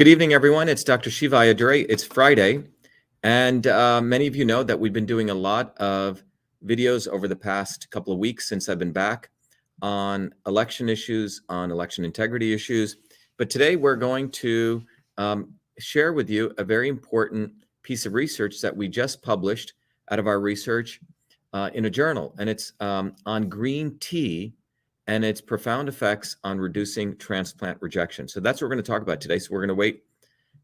Good evening, everyone. It's Dr. Shiva Ayyadurai. It's Friday, and many of you know that we've been doing a lot of videos over the past couple of weeks since I've been back on election issues, on election integrity issues. But today we're going to share with you a very important piece of research that we just published out of our research in a journal, and it's on green tea and its profound effects on reducing transplant rejection. So that's what we're going to talk about today. So we're going to wait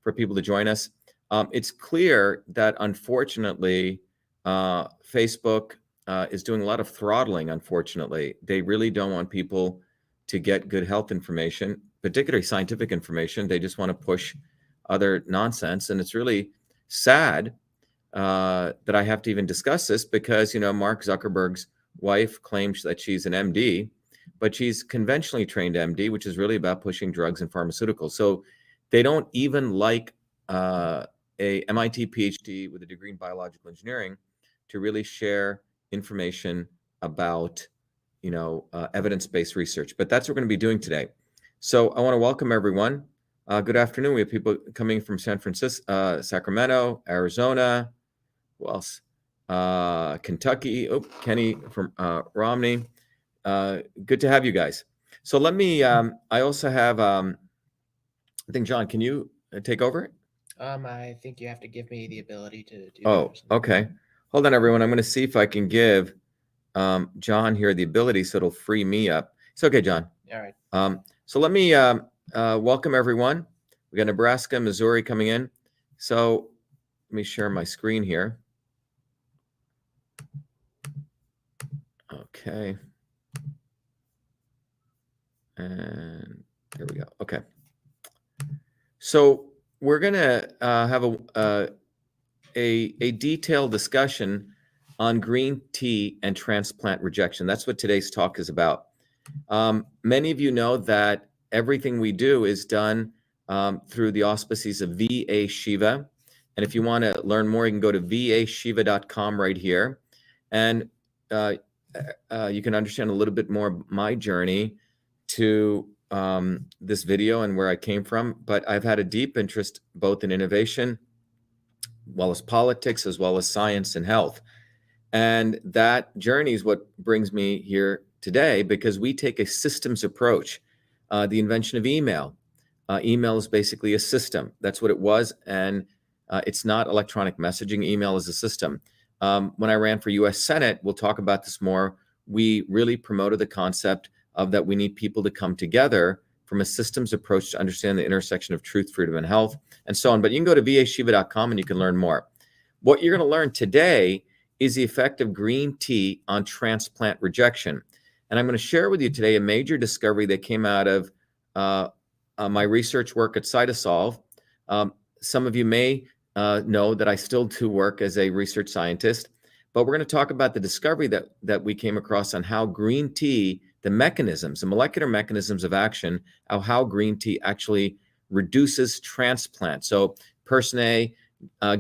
for people to join us. It's clear that, unfortunately, Facebook is doing a lot of throttling, unfortunately. They really don't want people to get good health information, particularly scientific information. They just want to push other nonsense. And it's really sad that I have to even discuss this because, you know, Mark Zuckerberg's wife claims that she's an MD, but she's conventionally trained MD, which is really about pushing drugs and pharmaceuticals. So they don't even like a MIT PhD with a degree in biological engineering to really share information about, you know, evidence-based research. But that's what we're going to be doing today. So I want to welcome everyone. Good afternoon. We have people coming from San Francisco, Sacramento, Arizona. Who else? Kentucky. Oh, Kenny from Romney. Good to have you guys. So let me, I also have, I think, John, can you take over? I think you have to give me the ability to do that. Okay. Hold on, everyone. I'm going to see if I can give John here the ability so it'll free me up. It's okay, John. All right. So let me welcome everyone. We got Nebraska, Missouri coming in. So let me share my screen here. Okay. And there we go. Okay. So we're going to have a detailed discussion on green tea and transplant rejection. That's what today's talk is about. Many of you know that everything we do is done through the auspices of VA-SHIVA. And if you want to learn more, you can go to vashiva.com right here. And you can understand a little bit more of my journey to this video and where I came from. But I've had a deep interest both in innovation, as well as politics, as well as science and health. And that journey is what brings me here today, because we take a systems approach. The invention of email. Email is basically a system. That's what it was. And it's not electronic messaging. Email is a system. When I ran for US Senate, we'll talk about this more, we really promoted the concept of that we need people to come together from a systems approach to understand the intersection of truth, freedom, and health, and so on. But you can go to vashiva.com and you can learn more. What you're going to learn today is the effect of green tea on transplant rejection. And I'm going to share with you today a major discovery that came out of my research work at CytoSolve. Some of you may know that I still do work as a research scientist, but we're going to talk about the discovery that we came across on how green tea, the mechanisms, the molecular mechanisms of action, how green tea actually reduces transplant. So person A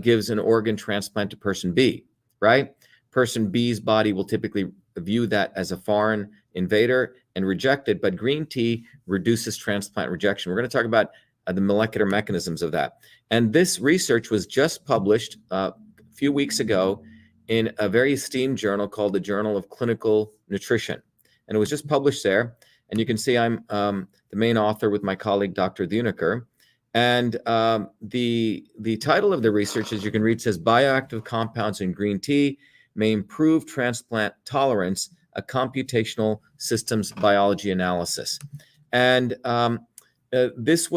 gives an organ transplant to person B, right? Person B's body will typically view that as a foreign invader and reject it, but green tea reduces transplant rejection. We're going to talk about the molecular mechanisms of that. And this research was just published a few weeks ago in a very esteemed journal called the Journal of Clinical Nutrition. And it was just published there. And you can see I'm the main author with my colleague, Dr. Dhunikar. And the title of the research, as you can read, says, Bioactive Compounds in Green Tea May Improve Transplant Tolerance, a Computational Systems Biology Analysis. And this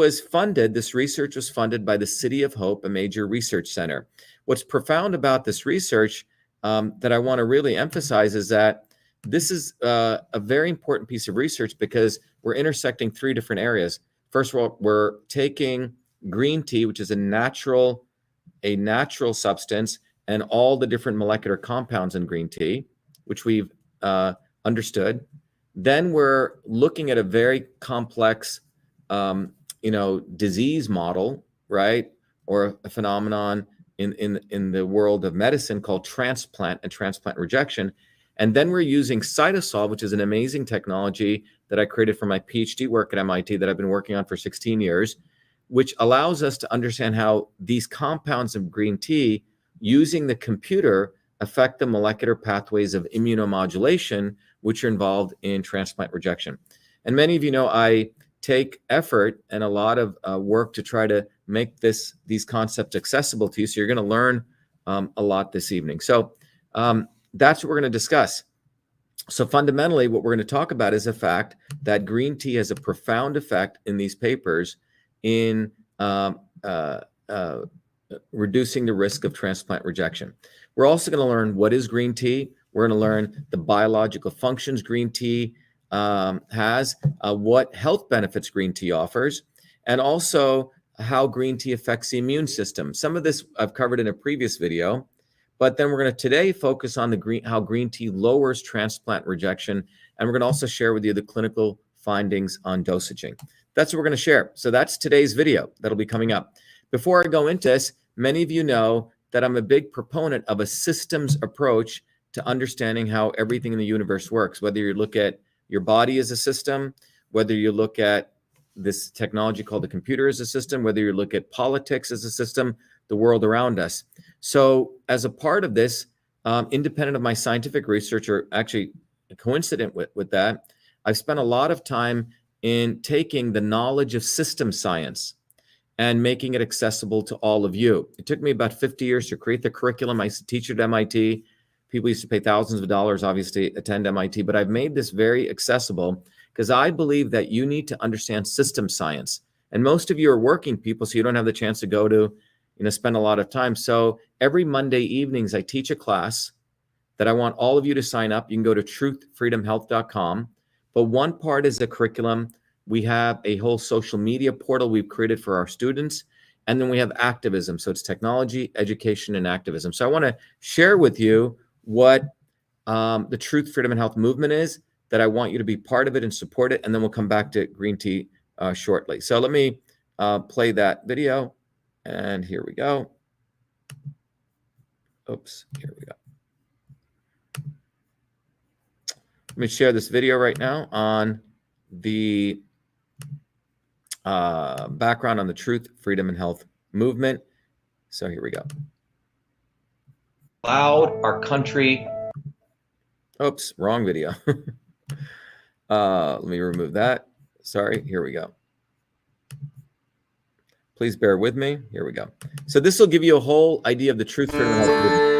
research was funded by the City of Hope, a major research center. What's profound about this research that I want to really emphasize is that this is a very important piece of research because we're intersecting three different areas. First of all, we're taking green tea, which is a natural substance, and all the different molecular compounds in green tea, which we've understood. Then we're looking at a very complex disease model, right? Or a phenomenon in the world of medicine called transplant and transplant rejection. And then we're using CytoSolve, which is an amazing technology that I created for my PhD work at MIT that I've been working on for 16 years, which allows us to understand how these compounds of green tea using the computer affect the molecular pathways of immunomodulation, which are involved in transplant rejection. And many of you know I take effort and a lot of work to try to make these concepts accessible to you. So you're going to learn a lot this evening. So that's what we're going to discuss. So fundamentally, what we're going to talk about is the fact that green tea has a profound effect in these papers in reducing the risk of transplant rejection. We're also going to learn what is green tea. We're going to learn the biological functions green tea has, what health benefits green tea offers, and also how green tea affects the immune system. Some of this I've covered in a previous video, but then we're going to today focus on how green tea lowers transplant rejection, and we're going to also share with you the clinical findings on dosaging. That's what we're going to share. So that's today's video that'll be coming up. Before I go into this, many of you know that I'm a big proponent of a systems approach to understanding how everything in the universe works, whether you look at your body as a system, whether you look at this technology called the computer as a system, whether you look at politics as a system, the world around us. So as a part of this, independent of my scientific research, or actually coincident with that, I've spent a lot of time in taking the knowledge of system science and making it accessible to all of you. It took me about 50 years to create the curriculum. I used to teach at MIT. People used to pay thousands of dollars, obviously, to attend MIT, but I've made this very accessible because I believe that you need to understand system science. And most of you are working people, so you don't have the chance to go to, spend a lot of time. So every Monday evenings, I teach a class that I want all of you to sign up. You can go to truthfreedomhealth.com. But one part is the curriculum. We have a whole social media portal we've created for our students. And then we have activism. So it's technology, education, and activism. So I want to share with you what the Truth, Freedom, and Health movement is, that I want you to be part of it and support it. And then we'll come back to green tea shortly. So let me play that video. And here we go. Oops, here we go. Let me share this video right now on the background on the Truth, Freedom, and Health movement. So here we go. Allowed our country. Oops, wrong video. Let me remove that. Sorry, here we go. Please bear with me. Here we go. So this will give you a whole idea of the Truth, Freedom, and Health movement.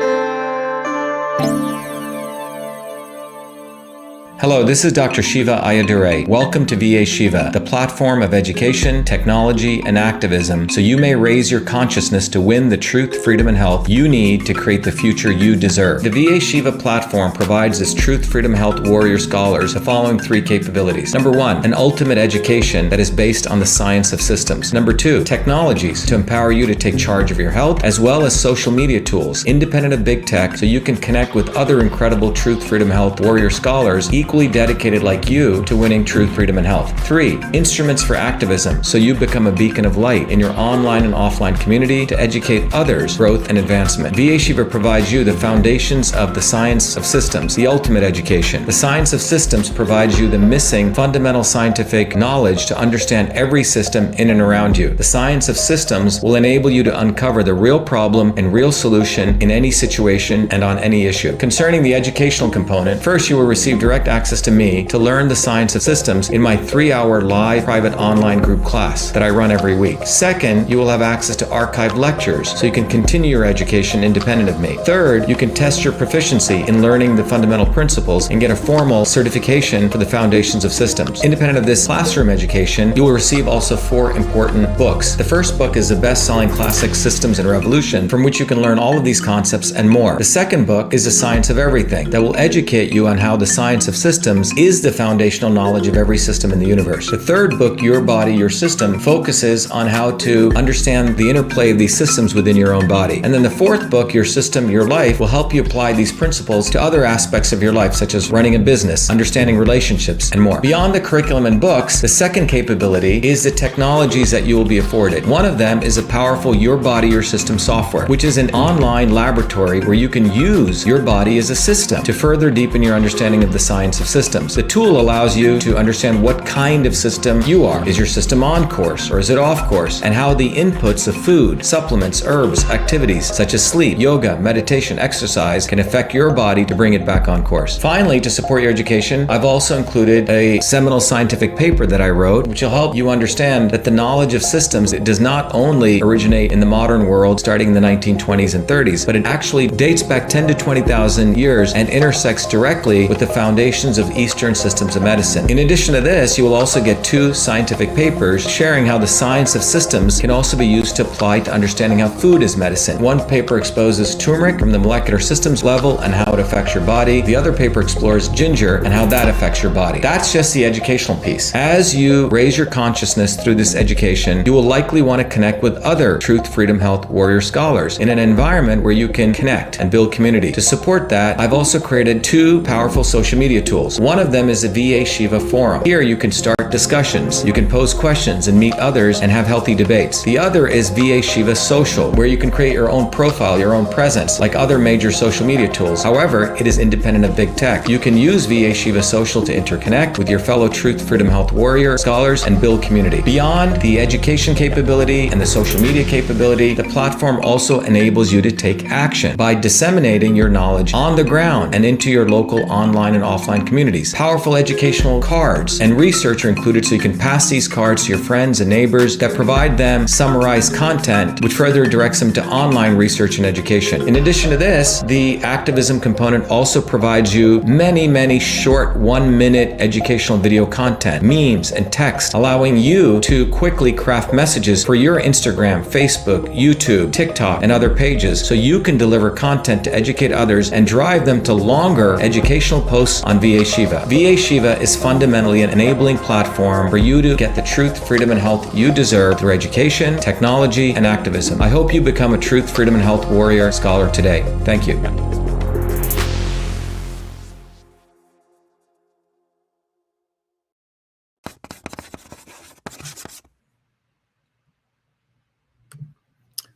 Hello, this is Dr. Shiva Ayyadurai. Welcome to VA Shiva, the platform of education, technology, and activism, so you may raise your consciousness to win the truth, freedom, and health you need to create the future you deserve. The VA Shiva platform provides its Truth, Freedom, Health warrior scholars the following 3 capabilities. Number 1, an ultimate education that is based on the science of systems. Number 2, technologies to empower you to take charge of your health, as well as social media tools, independent of big tech, so you can connect with other incredible Truth, Freedom, Health warrior scholars equally dedicated like you to winning truth, freedom, and health. 3, instruments for activism, so you become a beacon of light in your online and offline community to educate others, growth, and advancement. VA Shiva provides you the foundations of the science of systems, the ultimate education. The science of systems provides you the missing fundamental scientific knowledge to understand every system in and around you. The science of systems will enable you to uncover the real problem and real solution in any situation and on any issue. Concerning the educational component, first you will receive direct access to me to learn the science of systems in my 3-hour live private online group class that I run every week. Second, you will have access to archived lectures so you can continue your education independent of me. Third, you can test your proficiency in learning the fundamental principles and get a formal certification for the foundations of systems. Independent of this classroom education, you will receive also 4 important books. The first book is the best-selling classic Systems and Revolution, from which you can learn all of these concepts and more. The second book is The Science of Everything, that will educate you on how the science of systems is the foundational knowledge of every system in the universe. The third book, Your Body, Your System, focuses on how to understand the interplay of these systems within your own body. And then the fourth book, Your System, Your Life, will help you apply these principles to other aspects of your life, such as running a business, understanding relationships, and more. Beyond the curriculum and books, the second capability is the technologies that you will be afforded. One of them is a powerful Your Body, Your System software, which is an online laboratory where you can use your body as a system to further deepen your understanding of the science of systems. The tool allows you to understand what kind of system you are. Is your system on course or is it off course? And how the inputs of food, supplements, herbs, activities such as sleep, yoga, meditation, exercise can affect your body to bring it back on course. Finally, to support your education, I've also included a seminal scientific paper that I wrote, which will help you understand that the knowledge of systems, it does not only originate in the modern world starting in the 1920s and 30s, but it actually dates back 10 to 20,000 years and intersects directly with the foundations of Eastern systems of medicine. In addition to this, you will also get 2 scientific papers sharing how the science of systems can also be used to apply to understanding how food is medicine. One paper exposes turmeric from the molecular systems level and how it affects your body. The other paper explores ginger and how that affects your body. That's just the educational piece. As you raise your consciousness through this education, you will likely want to connect with other Truth Freedom Health warrior scholars in an environment where you can connect and build community. To support that, I've also created 2 powerful social media tools. One of them is a VA/SHIVA forum. Here you can start discussions, you can pose questions and meet others and have healthy debates. The other is VA/SHIVA Social, where you can create your own profile, your own presence, like other major social media tools. However, it is independent of big tech. You can use VA/SHIVA Social to interconnect with your fellow Truth Freedom Health warrior scholars and build community. Beyond the education capability and the social media capability, the platform also enables you to take action by disseminating your knowledge on the ground and into your local online and offline communities. Powerful educational cards and research are included so you can pass these cards to your friends and neighbors that provide them summarized content, which further directs them to online research and education. In addition to this, the activism component also provides you many short 1-minute educational video content, memes, and text, allowing you to quickly craft messages for your Instagram, Facebook, YouTube, TikTok, and other pages so you can deliver content to educate others and drive them to longer educational posts on VA/SHIVA. VA/SHIVA is fundamentally an enabling platform for you to get the truth, freedom, and health you deserve through education, technology, and activism. I hope you become a Truth, Freedom, and Health warrior scholar today. Thank you.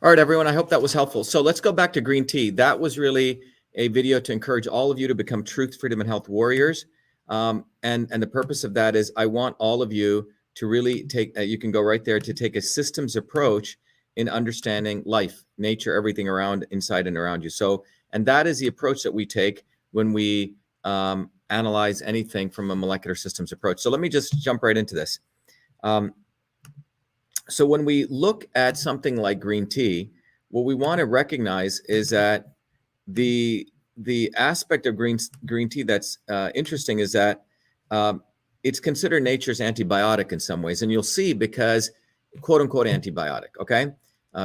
All right, everyone, I hope that was helpful. So let's go back to green tea. That was really a video to encourage all of you to become Truth, Freedom, and Health warriors. And the purpose of that is I want all of you to really take, you can go right there, to take a systems approach in understanding life, nature, everything around, inside and around you. So, and that is the approach that we take when we analyze anything from a molecular systems approach. So let me just jump right into this. So when we look at something like green tea, what we want to recognize is that the aspect of green tea that's interesting is that it's considered nature's antibiotic in some ways, and you'll see, because quote unquote antibiotic. Okay,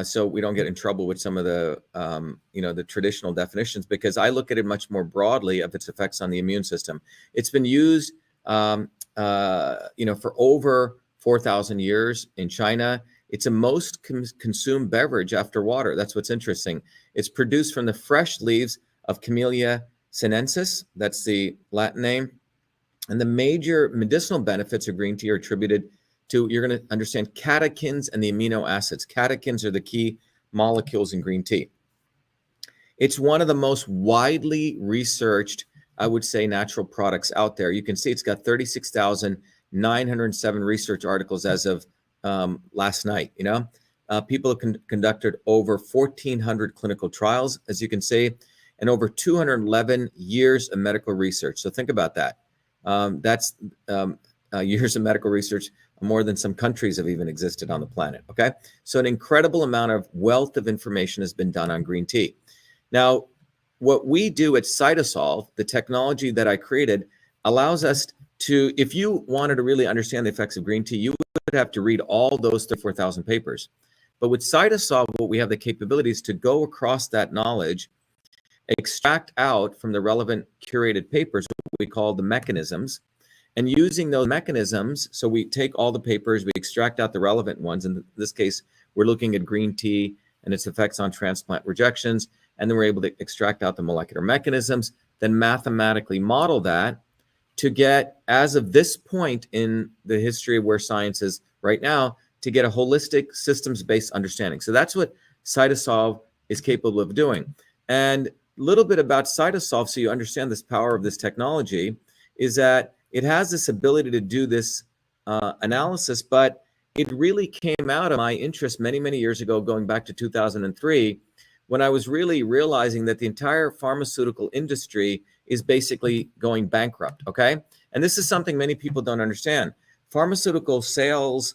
so we don't get in trouble with some of the the traditional definitions, because I look at it much more broadly of its effects on the immune system. It's been used for over 4,000 years in China. It's a most consumed beverage after water. That's what's interesting. It's produced from the fresh leaves of Camellia sinensis. That's the Latin name. And the major medicinal benefits of green tea are attributed to, you're going to understand, catechins and the amino acids. Catechins are the key molecules in green tea. It's one of the most widely researched, I would say, natural products out there. You can see it's got 36,907 research articles as of last night. People have conducted over 1,400 clinical trials, as you can see, and over 211 years of medical research. So think about that. That's years of medical research, more than some countries have even existed on the planet. Okay, so an incredible amount of wealth of information has been done on green tea. Now, what we do at CytoSolve, the technology that I created, allows us to, if you wanted to really understand the effects of green tea, you would have to read all those 34,000 papers. But with CytoSolve, what we have the capabilities to go across that knowledge, extract out from the relevant curated papers what we call the mechanisms, and using those mechanisms, so we take all the papers, we extract out the relevant ones. In this case, we're looking at green tea and its effects on transplant rejections, and then we're able to extract out the molecular mechanisms, then mathematically model that to get, as of this point in the history of where science is right now, to get a holistic systems-based understanding. So that's what CytoSolve is capable of doing. And a little bit about CytoSolve, so you understand this power of this technology, is that it has this ability to do this analysis, but it really came out of my interest many, many years ago, going back to 2003, when I was really realizing that the entire pharmaceutical industry is basically going bankrupt, okay? And this is something many people don't understand. Pharmaceutical sales,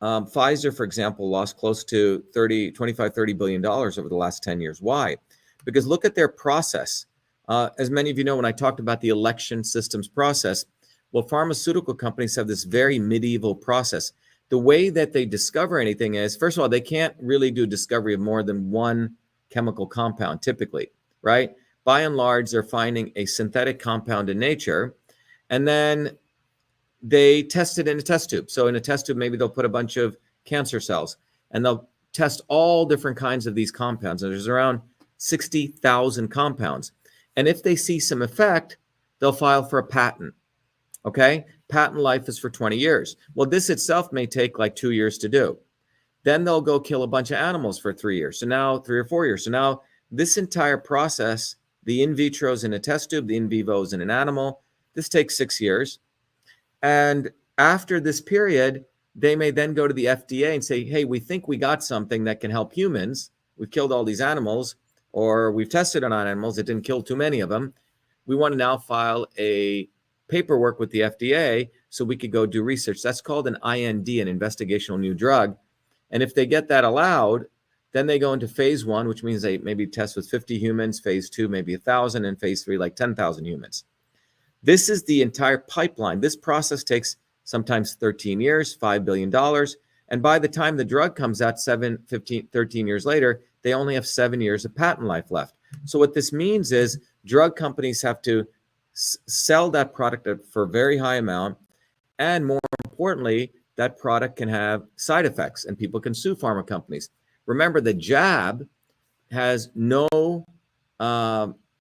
Pfizer, for example, lost close to $30 billion over the last 10 years. Why? Because look at their process. As many of you know, when I talked about the election systems process, well, pharmaceutical companies have this very medieval process. The way that they discover anything is, first of all, they can't really do discovery of more than one chemical compound typically, right? By and large, they're finding a synthetic compound in nature, and then they test it in a test tube. So in a test tube, maybe they'll put a bunch of cancer cells, and they'll test all different kinds of these compounds. And there's around 60,000 compounds. And if they see some effect, they'll file for a patent, okay? Patent life is for 20 years. Well, this itself may take like 2 years to do. Then they'll go kill a bunch of animals for 3 years. So now 3 or 4 years. So now this entire process, the in vitros in a test tube, the in vivos in an animal, this takes 6 years. And after this period, they may then go to the FDA and say, hey, we think we got something that can help humans. We've killed all these animals, or we've tested it on animals. It didn't kill too many of them. We want to now file a paperwork with the FDA so we could go do research. That's called an IND, an investigational new drug. And if they get that allowed, then they go into phase 1, which means they maybe test with 50 humans, phase 2, maybe 1,000, and phase 3, like 10,000 humans. This is the entire pipeline. This process takes sometimes 13 years, $5 billion. And by the time the drug comes out 13 years later, they only have 7 years of patent life left. So what this means is drug companies have to sell that product for a very high amount. And more importantly, that product can have side effects and people can sue pharma companies. Remember, the jab has no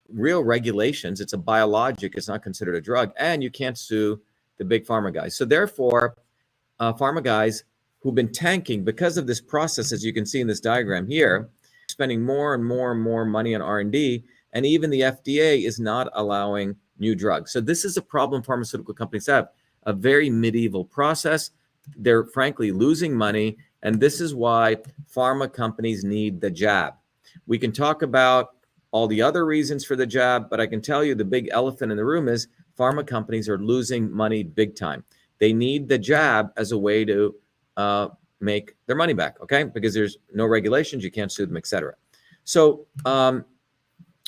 real regulations. It's a biologic. It's not considered a drug. And you can't sue the big pharma guys. So therefore, pharma guys who've been tanking because of this process, as you can see in this diagram here, spending more and more and more money on R&D, and even the FDA is not allowing new drugs. So this is a problem pharmaceutical companies have, a very medieval process. They're frankly losing money, and this is why pharma companies need the jab. We can talk about all the other reasons for the jab, but I can tell you the big elephant in the room is pharma companies are losing money big time. They need the jab as a way to make their money back, okay? Because there's no regulations, you can't sue them, etc. So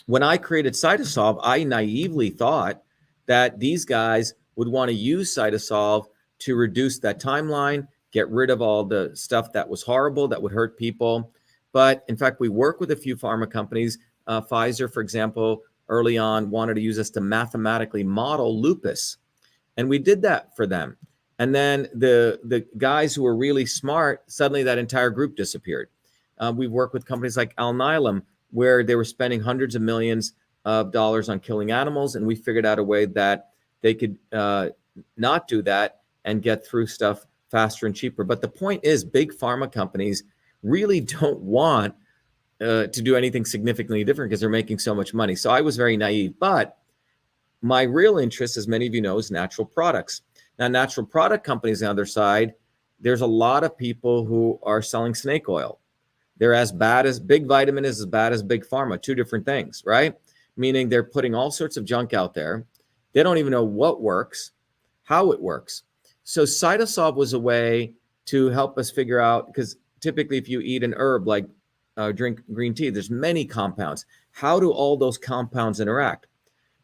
when I created CytoSolve, I naively thought that these guys would want to use CytoSolve to reduce that timeline, get rid of all the stuff that was horrible, that would hurt people. But in fact, we work with a few pharma companies. Pfizer, for example, early on wanted to use us to mathematically model lupus. And we did that for them. And then the guys who were really smart, suddenly that entire group disappeared. We've worked with companies like Alnylam, where they were spending hundreds of millions of dollars on killing animals. And we figured out a way that they could not do that and get through stuff faster and cheaper. But the point is, big pharma companies really don't want to do anything significantly different because they're making so much money. So I was very naive. But my real interest, as many of you know, is natural products. Now, natural product companies on the other side, there's a lot of people who are selling snake oil. They're as bad as big vitamin is as bad as big pharma, two different things, right? Meaning they're putting all sorts of junk out there. They don't even know what works, how it works. So CytoSolve was a way to help us figure out, because typically if you eat an herb like drink green tea, there's many compounds. How do all those compounds interact?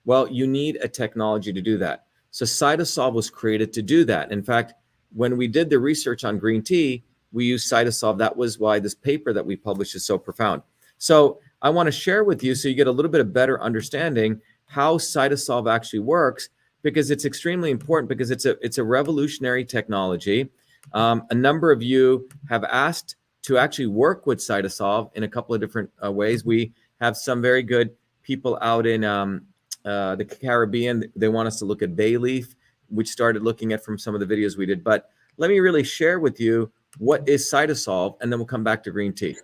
Well, you need a technology to do that. So CytoSolve was created to do that. In fact, when we did the research on green tea, we used CytoSolve. That was why this paper that we published is so profound. So I want to share with you so you get a little bit of better understanding how CytoSolve actually works, because it's extremely important, because it's a revolutionary technology. A number of you have asked to actually work with CytoSolve in a couple of different ways. We have some very good people out in the Caribbean. They want us to look at bay leaf, which started looking at from some of the videos we did. But let me really share with you what is CytoSolve, and then we'll come back to green tea.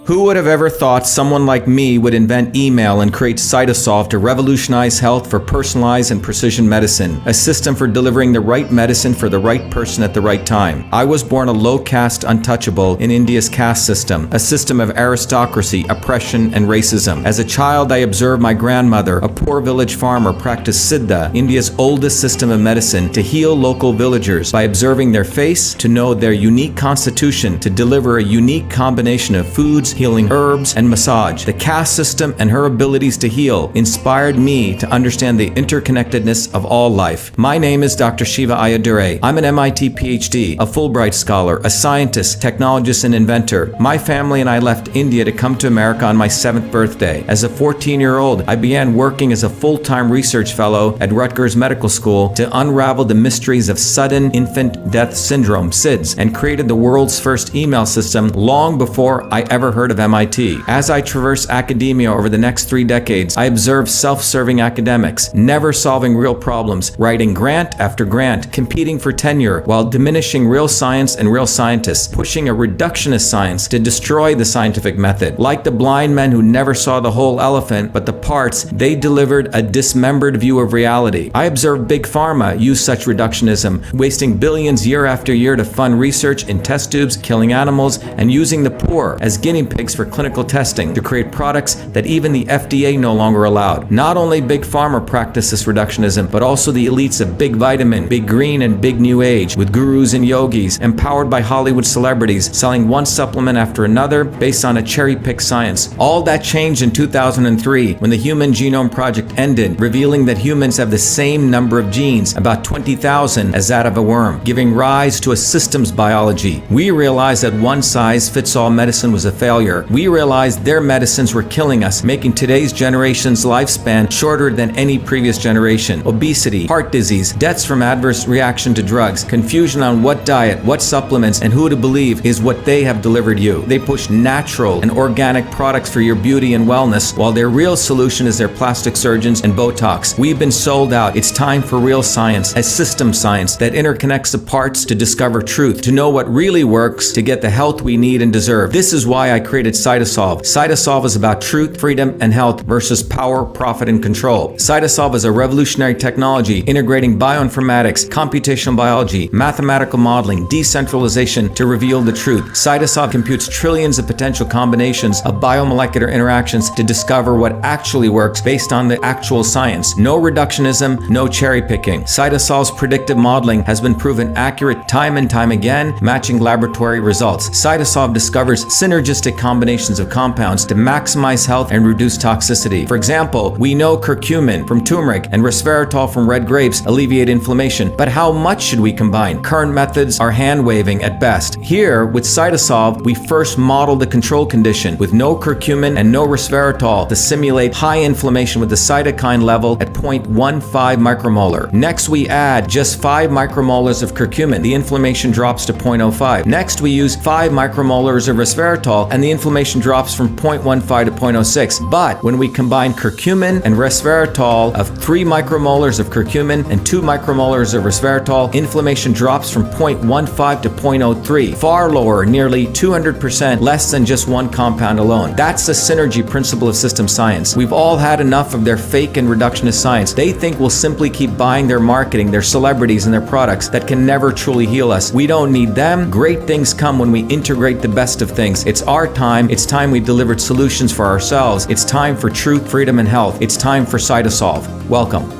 Who would have ever thought someone like me would invent email and create CytoSolve to revolutionize health for personalized and precision medicine, a system for delivering the right medicine for the right person at the right time? I was born a low-caste untouchable in India's caste system, a system of aristocracy, oppression, and racism. As a child, I observed my grandmother, a poor village farmer, practice Siddha, India's oldest system of medicine, to heal local villagers by observing their face, to know their unique constitution, to deliver a unique combination of foods, healing herbs, and massage. The caste system and her abilities to heal inspired me to understand the interconnectedness of all life. My name is Dr.SHIVA Ayyadurai. I'm an MIT PhD, a Fulbright scholar, a scientist, technologist, and inventor. My family and I left India to come to America on my 7th birthday. As a 14-year-old, I began working as a full-time research fellow at Rutgers Medical School to unravel the mysteries of sudden infant death syndrome, SIDS, and created the world's first email system long before I ever heard of MIT. As I traverse academia over the next 3 decades, I observed self-serving academics, never solving real problems, writing grant after grant, competing for tenure, while diminishing real science and real scientists, pushing a reductionist science to destroy the scientific method. Like the blind men who never saw the whole elephant, but the parts, they delivered a dismembered view of reality. I observed Big Pharma use such reductionism, wasting billions year after year to fund research in test tubes, killing animals, and using the poor as guinea pigs for clinical testing to create products that even the FDA no longer allowed. Not only Big Pharma practiced this reductionism, but also the elites of Big Vitamin, Big Green, and Big New Age, with gurus and yogis, empowered by Hollywood celebrities, selling one supplement after another based on a cherry-picked science. All that changed in 2003 when the Human Genome Project ended, revealing that humans have the same number of genes, about 20,000, as that of a worm, giving rise to a systems biology. We realized that one-size-fits-all medicine was a failure. We realized their medicines were killing us, making today's generation's lifespan shorter than any previous generation. Obesity, heart disease, deaths from adverse reaction to drugs, confusion on what diet, what supplements, and who to believe is what they have delivered you. They push natural and organic products for your beauty and wellness, while their real solution is their plastic surgeons and Botox. We've been sold out. It's time for real science, a system science that interconnects the parts to discover truth, to know what really works, to get the health we need and deserve. This is why I created CytoSolve. CytoSolve is about truth, freedom, and health versus power, profit, and control. CytoSolve is a revolutionary technology integrating bioinformatics, computational biology, mathematical modeling, decentralization to reveal the truth. CytoSolve computes trillions of potential combinations of biomolecular interactions to discover what actually works based on the actual science. No reductionism, no cherry picking. CytoSolve's predictive modeling has been proven accurate time and time again, matching laboratory results. CytoSolve discovers synergistic combinations of compounds to maximize health and reduce toxicity. For example, we know curcumin from turmeric and resveratrol from red grapes alleviate inflammation, but how much should we combine? Current methods are hand-waving at best. Here, with CytoSolve, we first model the control condition with no curcumin and no resveratrol to simulate high inflammation with the cytokine level at 0.15 micromolar. Next, we add just 5 micromolars of curcumin. The inflammation drops to 0.05. Next, we use 5 micromolars of resveratrol and the inflammation drops from 0.15 to 0.06. But when we combine curcumin and resveratrol of 3 micromolars of curcumin and 2 micromolars of resveratrol, inflammation drops from 0.15 to 0.03, far lower, nearly 200% less than just one compound alone. That's the synergy principle of system science. We've all had enough of their fake and reductionist science. They think we'll simply keep buying their marketing, their celebrities, and their products that can never truly heal us. We don't need them. Great things come when we integrate the best of things. It's our time. It's time we delivered solutions for ourselves. It's time for truth, freedom, and health. It's time for CytoSolve. Welcome.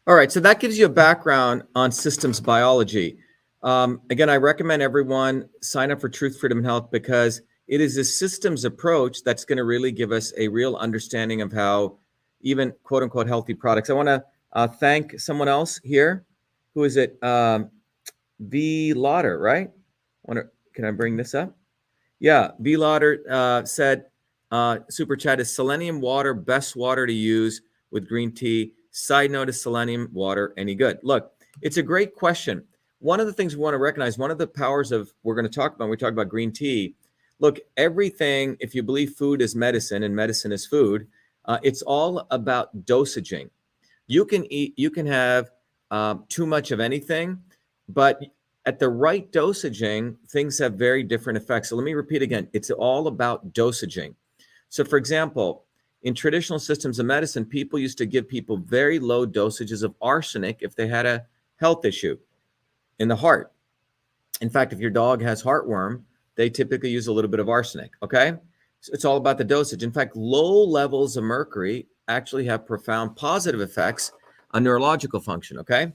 All right, so that gives you a background on systems biology. Again, I recommend everyone sign up for Truth, Freedom, and Health because it is a systems approach that's going to really give us a real understanding of how even quote unquote healthy products. I want to thank someone else here. Who is it? V. Lauder, right? Can I bring this up? Yeah, V. Lauder said, super chat, is selenium water best water to use with green tea? Side note, is selenium water any good? Look, it's a great question. One of the things we want to recognize, one of the powers of we're going to talk about when we talk about green tea, look, everything, if you believe food is medicine and medicine is food, it's all about dosaging. You can have too much of anything, but at the right dosaging, things have very different effects. So let me repeat again. It's all about dosaging. So for example, in traditional systems of medicine, people used to give people very low dosages of arsenic if they had a health issue in the heart. In fact, if your dog has heartworm, they typically use a little bit of arsenic, okay? So it's all about the dosage. In fact, low levels of mercury actually have profound positive effects on neurological function, okay?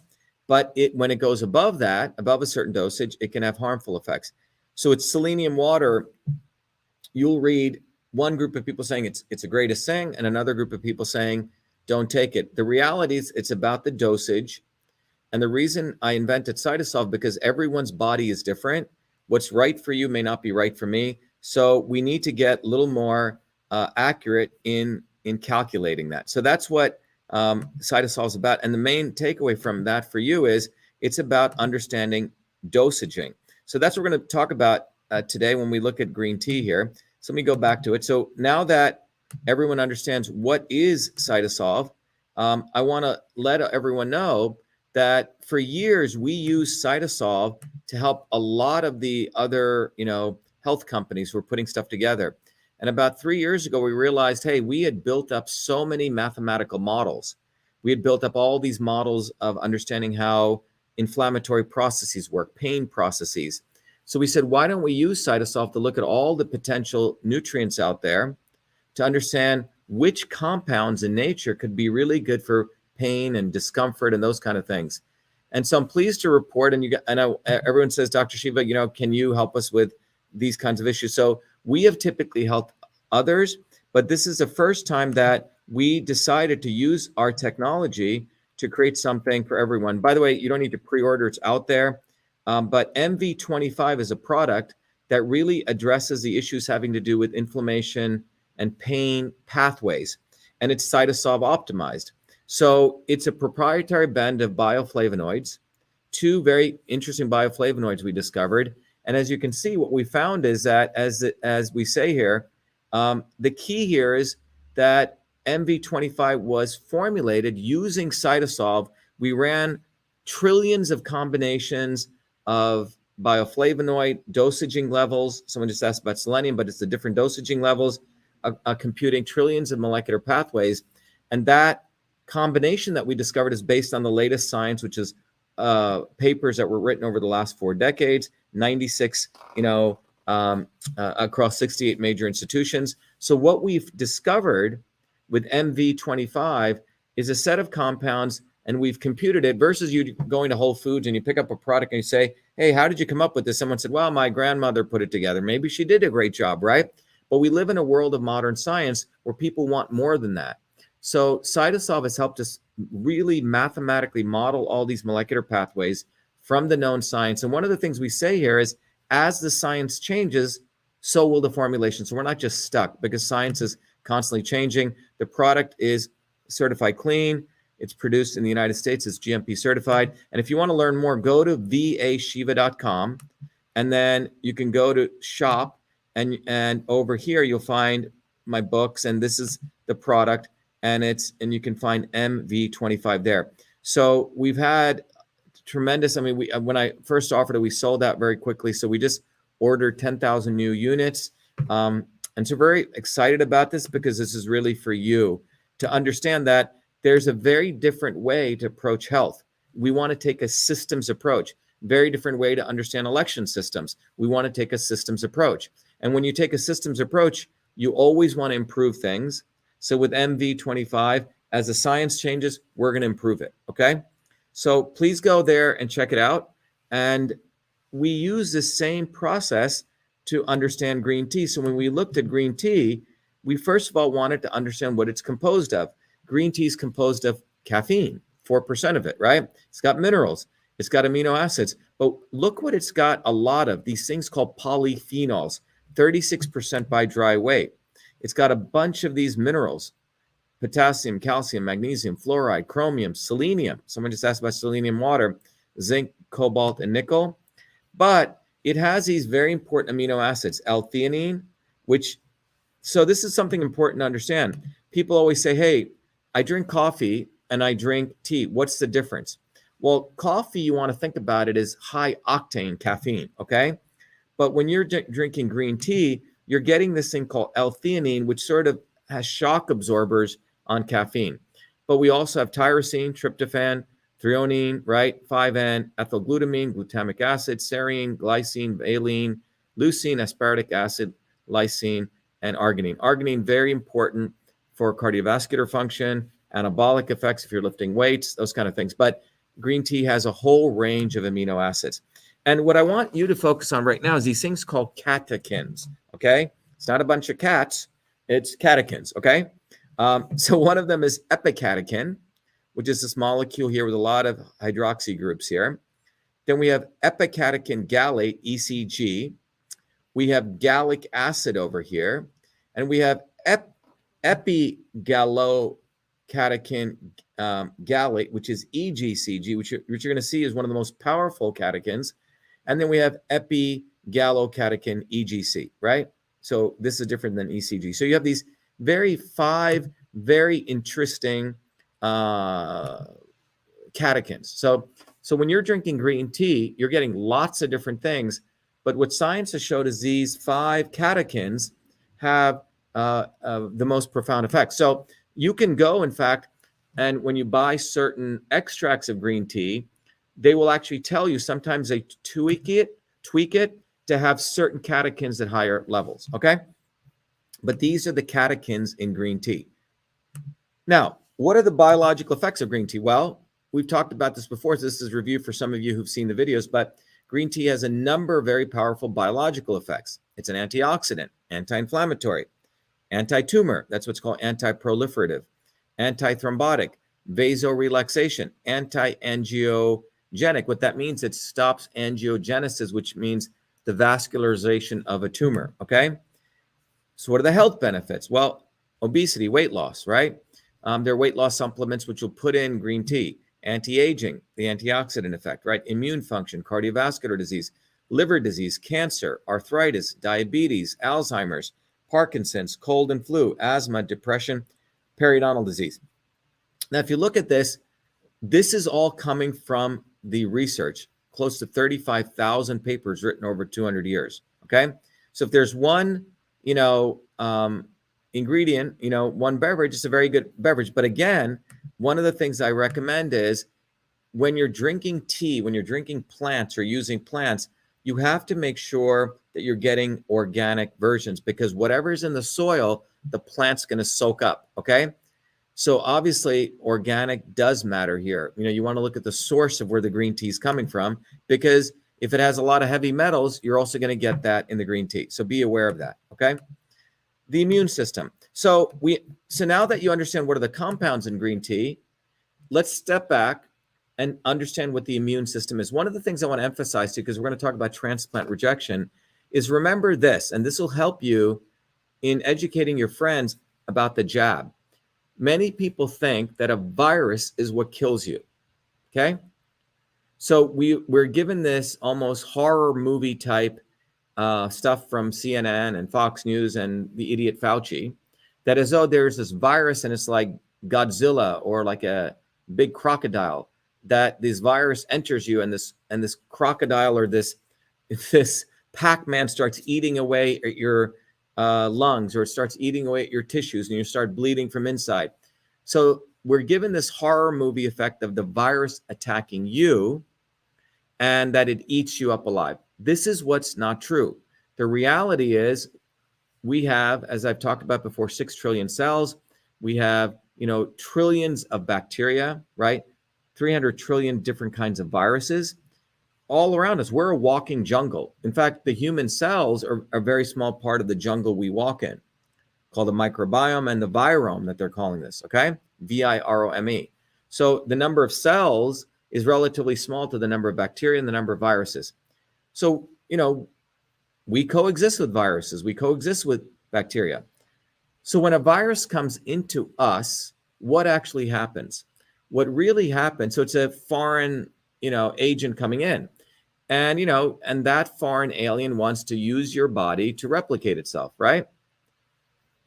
But when it goes above that, above a certain dosage, it can have harmful effects. So it's selenium water. You'll read one group of people saying it's the greatest thing and another group of people saying don't take it. The reality is it's about the dosage. And the reason I invented CytoSolve, because everyone's body is different. What's right for you may not be right for me. So we need to get a little more accurate in calculating that. So that's what CytoSolve is about. And the main takeaway from that for you is it's about understanding dosaging. So that's what we're going to talk about today when we look at green tea here. So let me go back to it. So now that everyone understands what is CytoSolve, I want to let everyone know that for years we used CytoSolve to help a lot of the other, health companies who were putting stuff together. And about 3 years ago, we realized, hey, we had built up so many mathematical models. We had built up all these models of understanding how inflammatory processes work, pain processes. So we said, why don't we use CytoSolve to look at all the potential nutrients out there to understand which compounds in nature could be really good for pain and discomfort and those kind of things. And so I'm pleased to report, and I know everyone says, Dr. Shiva, can you help us with these kinds of issues? So we have typically helped others, but this is the first time that we decided to use our technology to create something for everyone. By the way, you don't need to pre-order, it's out there. But MV25 is a product that really addresses the issues having to do with inflammation and pain pathways, and it's CytoSolve optimized. So it's a proprietary blend of bioflavonoids, 2 very interesting bioflavonoids we discovered. And as you can see, what we found is that, as we say here, the key here is that MV25 was formulated using CytoSolve. We ran trillions of combinations of bioflavonoid dosaging levels. Someone just asked about selenium, but it's the different dosaging levels, computing trillions of molecular pathways. And that combination that we discovered is based on the latest science, which is papers that were written over the last 4 decades, 96, across 68 major institutions. So what we've discovered with MV25 is a set of compounds, and we've computed it versus you going to Whole Foods and you pick up a product and you say, hey, how did you come up with this? Someone said, well, my grandmother put it together. Maybe she did a great job, right? But we live in a world of modern science where people want more than that. So CytoSolve has helped us really mathematically model all these molecular pathways from the known science. And one of the things we say here is, as the science changes, so will the formulation. So we're not just stuck, because science is constantly changing. The product is certified clean. It's produced in the United States. It's GMP certified. And if you want to learn more, go to vashiva.com, and then you can go to shop, and over here you'll find my books, and this is the product, and you can find MV25 there. So we've had tremendous. I mean, when I first offered it, we sold out very quickly. So we just ordered 10,000 new units. And so very excited about this, because this is really for you to understand that there's a very different way to approach health. We want to take a systems approach, very different way to understand election systems. We want to take a systems approach. And when you take a systems approach, you always want to improve things. So with MV25, as the science changes, we're going to improve it. Okay. So please go there and check it out. And we use the same process to understand green tea. So when we looked at green tea, we first of all wanted to understand what it's composed of. Green tea is composed of caffeine, 4% of it, right? It's got minerals, it's got amino acids, but look what it's got a lot of, these things called polyphenols, 36% by dry weight. It's got a bunch of these minerals: potassium, calcium, magnesium, fluoride, chromium, selenium. Someone just asked about selenium water, zinc, cobalt, and nickel. But it has these very important amino acids, L-theanine, so this is something important to understand. People always say, hey, I drink coffee and I drink tea, what's the difference? Well, coffee, you want to think about it as high octane caffeine, okay? But when you're drinking green tea, you're getting this thing called L-theanine, which sort of has shock absorbers on caffeine. But we also have tyrosine, tryptophan, threonine, right? 5N, ethylglutamine, glutamic acid, serine, glycine, valine, leucine, aspartic acid, lysine, and arginine. Arginine, very important for cardiovascular function, anabolic effects if you're lifting weights, those kind of things. But green tea has a whole range of amino acids. And what I want you to focus on right now is these things called catechins, okay? It's not a bunch of cats, it's catechins, okay? So one of them is epicatechin, which is this molecule here with a lot of hydroxy groups here. Then we have epicatechin gallate, ECG. We have gallic acid over here. And we have epigallocatechin gallate, which is EGCG, which you're going to see is one of the most powerful catechins. And then we have epigallocatechin EGC, right? So this is different than ECG. So you have these five very interesting catechins. So when you're drinking green tea, you're getting lots of different things. But what science has showed is these 5 catechins have the most profound effects. So you can go, in fact, and when you buy certain extracts of green tea, they will actually tell you, sometimes they tweak it to have certain catechins at higher levels, okay? But these are the catechins in green tea. Now, what are the biological effects of green tea? Well, we've talked about this before, so this is review for some of you who've seen the videos, but green tea has a number of very powerful biological effects. It's an antioxidant, anti-inflammatory, anti-tumor, that's what's called anti-proliferative, anti-thrombotic, vasorelaxation, anti-angiogenic. What that means, it stops angiogenesis, which means the vascularization of a tumor, okay? So what are the health benefits? Well, obesity, weight loss, right? There are weight loss supplements which will put in green tea. Anti-aging, the antioxidant effect, right? Immune function, cardiovascular disease, liver disease, cancer, arthritis, diabetes, Alzheimer's, Parkinson's, cold and flu, asthma, depression, periodontal disease. Now, if you look at this, this is all coming from the research, close to 35,000 papers written over 200 years, okay? So if there's one, ingredient, one beverage, it's a very good beverage. But again, one of the things I recommend is when you're drinking tea, when you're drinking plants or using plants, you have to make sure that you're getting organic versions, because whatever's in the soil, the plant's going to soak up, okay? So obviously, organic does matter here. You want to look at the source of where the green tea is coming from, because if it has a lot of heavy metals, you're also going to get that in the green tea. So be aware of that, okay? The immune system. So now that you understand what are the compounds in green tea, let's step back and understand what the immune system is. One of the things I want to emphasize to you, because we're going to talk about transplant rejection, is remember this, and this will help you in educating your friends about the jab. Many people think that a virus is what kills you, okay? So we're given this almost horror movie type stuff from CNN and Fox News and the idiot Fauci, that as though there's this virus and it's like Godzilla or like a big crocodile, that this virus enters you and this crocodile or this Pac-Man starts eating away at your lungs, or it starts eating away at your tissues and you start bleeding from inside. So we're given this horror movie effect of the virus attacking you and that it eats you up alive. This is what's not true. The reality is we have, as I've talked about before, 6 trillion cells. We have, trillions of bacteria, right? 300 trillion different kinds of viruses all around us. We're a walking jungle. In fact, the human cells are a very small part of the jungle we walk in, called the microbiome and the virome that they're calling this, okay? virome. So the number of cells is relatively small to the number of bacteria and the number of viruses. So, we coexist with viruses. We coexist with bacteria. So when a virus comes into us, what actually happens? What really happens, so it's a foreign, agent coming in. And, and that foreign alien wants to use your body to replicate itself, right?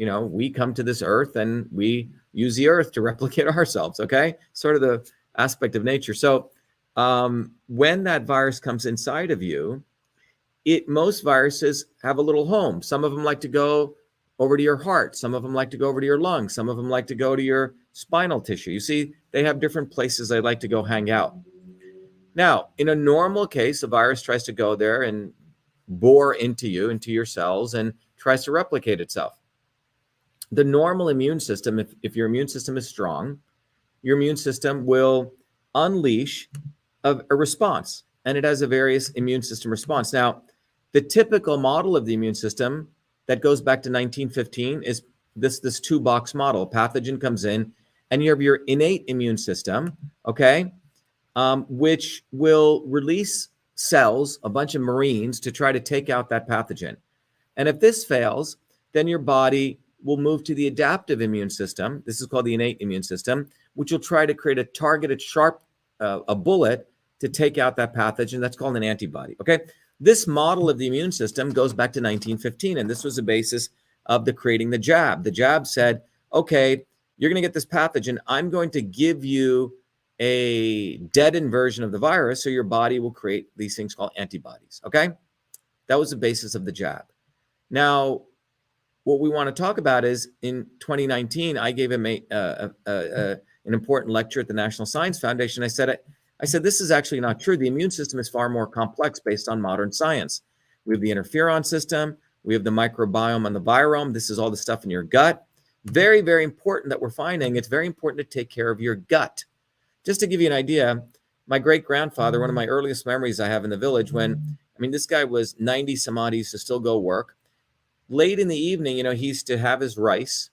we come to this earth and we use the earth to replicate ourselves, okay? Sort of the aspect of nature. So when that virus comes inside of you, most viruses have a little home. Some of them like to go over to your heart. Some of them like to go over to your lungs. Some of them like to go to your spinal tissue. You see, they have different places they like to go hang out. Now, in a normal case, a virus tries to go there and bore into your cells, and tries to replicate itself. The normal immune system, if your immune system is strong, your immune system will unleash a response, and it has a various immune system response. Now, the typical model of the immune system that goes back to 1915 is this two-box model. Pathogen comes in, and you have your innate immune system, okay, which will release cells, a bunch of Marines, to try to take out that pathogen. And if this fails, then your body will move to the adaptive immune system. This is called the innate immune system, which will try to create a targeted, sharp, a bullet to take out that pathogen. That's called an antibody, okay? This model of the immune system goes back to 1915, and this was the basis of creating the jab. The jab said, okay, you're going to get this pathogen. I'm going to give you a deadened version of the virus, so your body will create these things called antibodies, okay? That was the basis of the jab. Now, what we want to talk about is in 2019, I gave him an important lecture at the National Science Foundation. I said, this is actually not true. The immune system is far more complex based on modern science. We have the interferon system. We have the microbiome and the virome. This is all the stuff in your gut. Very, very important that we're finding. It's very important to take care of your gut. Just to give you an idea, my great-grandfather, one of my earliest memories I have in the village this guy was 90 some odd, he used to still go work. Late in the evening, he used to have his rice,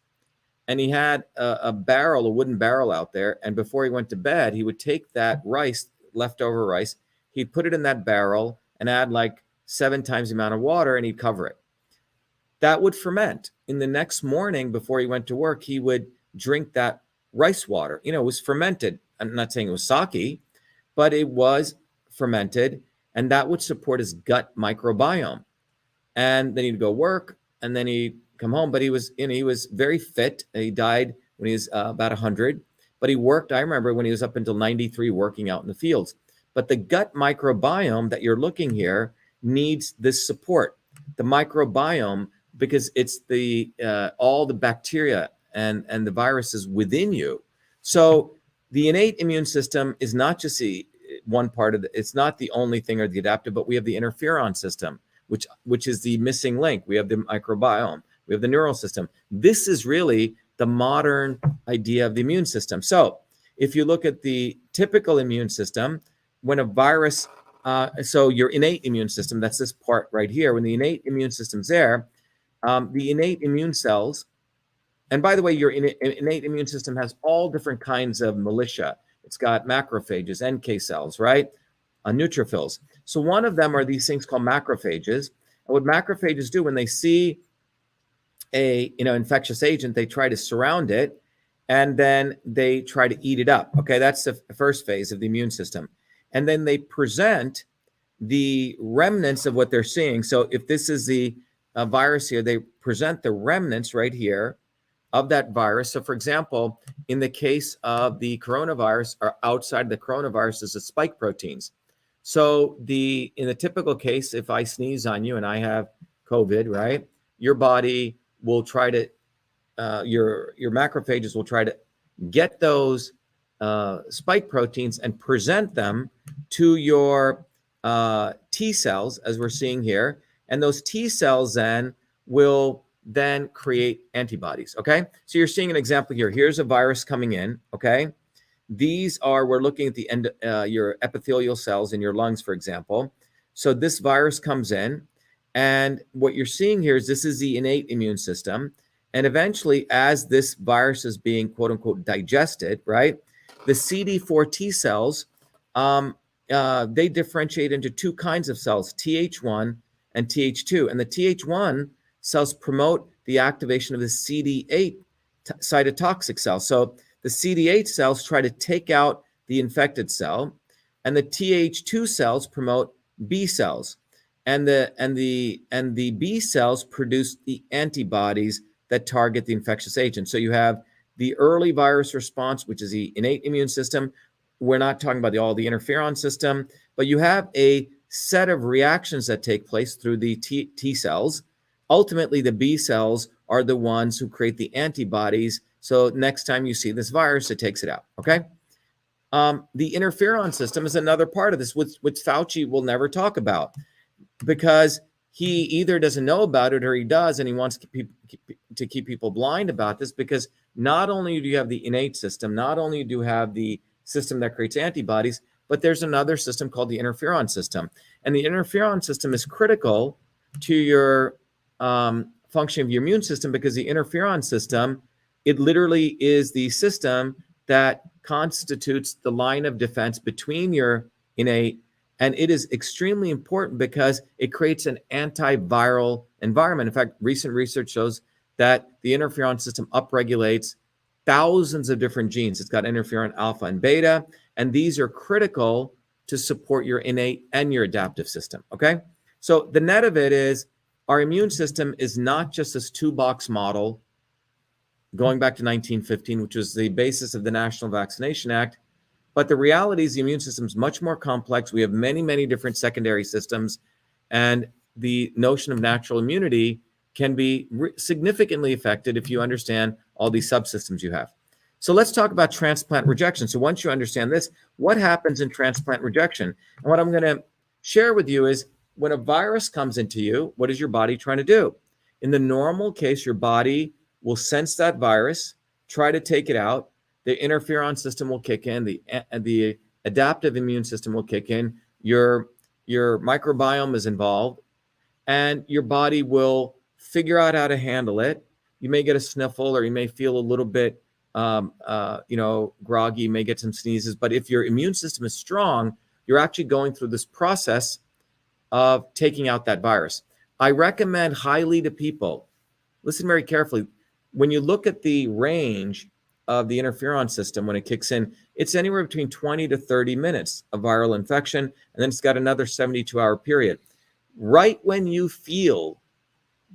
and he had a wooden barrel out there. And before he went to bed, he would take that rice, leftover rice, he'd put it in that barrel and add like 7 times the amount of water, and he'd cover it. That would ferment. In the next morning, before he went to work, he would drink that rice water. It was fermented. I'm not saying it was sake, but it was fermented, and that would support his gut microbiome. And then he'd go work, and then he'd come home. But he was very fit. He died when he was about 100. But he worked, I remember when he was up until 93 working out in the fields. But the gut microbiome that you're looking here needs this support. The microbiome, because it's all the bacteria and the viruses within you. So the innate immune system is not just one part of it's not the only thing or the adaptive, but we have the interferon system, which is the missing link. We have the microbiome, we have the neural system. This is really the modern idea of the immune system. So if you look at the typical immune system, when a virus, so your innate immune system, that's this part right here, when the innate immune system's there, the innate immune cells, and by the way, your innate immune system has all different kinds of militia. It's got macrophages, NK cells, right? Neutrophils. So one of them are these things called macrophages. And what macrophages do when they see a infectious agent, they try to surround it, and then they try to eat it up. Okay, that's the first phase of the immune system. And then they present the remnants of what they're seeing. So if this is the virus here, they present the remnants right here of that virus. So for example, in the case of the coronavirus, or outside the coronavirus is the spike proteins. So in the typical case, if I sneeze on you and I have COVID, right, your body will try to, your macrophages will try to get those spike proteins and present them to your T cells, as we're seeing here. And those T cells then will then create antibodies, okay? So you're seeing an example here. Here's a virus coming in, okay? We're looking at the end, your epithelial cells in your lungs, for example. So this virus comes in, and what you're seeing here is this is the innate immune system. And eventually, as this virus is being, quote unquote, digested, right, the CD4 T cells, they differentiate into 2 kinds of cells, Th1 and Th2. And the Th1 cells promote the activation of the CD8 cytotoxic cell. So the CD8 cells try to take out the infected cell, and the Th2 cells promote B cells, and the B cells produce the antibodies that target the infectious agent. So you have the early virus response, which is the innate immune system. We're not talking about all the interferon system, but you have a set of reactions that take place through the T cells. Ultimately, the B cells are the ones who create the antibodies. So next time you see this virus, it takes it out, okay? The interferon system is another part of this, which Fauci will never talk about, because he either doesn't know about it or he does, and he wants to keep people blind about this, because not only do you have the innate system, not only do you have the system that creates antibodies, but there's another system called the interferon system. And the interferon system is critical to your function of your immune system, because the interferon system, it literally is the system that constitutes the line of defense between your innate, and it is extremely important because it creates an antiviral environment. In fact, recent research shows that the interferon system upregulates thousands of different genes. It's got interferon alpha and beta, and these are critical to support your innate and your adaptive system, okay? So the net of it is our immune system is not just this two-box model going back to 1915, which was the basis of the National Vaccination Act. But the reality is the immune system is much more complex. We have many, many different secondary systems, and the notion of natural immunity can be significantly affected if you understand all these subsystems you have. So let's talk about transplant rejection. So once you understand this, what happens in transplant rejection? And what I'm going to share with you is when a virus comes into you, what is your body trying to do? In the normal case, your body will sense that virus, try to take it out. The interferon system will kick in. The adaptive immune system will kick in. Your microbiome is involved, and your body will figure out how to handle it. You may get a sniffle, or you may feel a little bit, groggy. You may get some sneezes. But if your immune system is strong, you're actually going through this process of taking out that virus. I recommend highly to people, listen very carefully, when you look at the range of the interferon system, when it kicks in, it's anywhere between 20 to 30 minutes of viral infection, and then it's got another 72-hour period. Right when you feel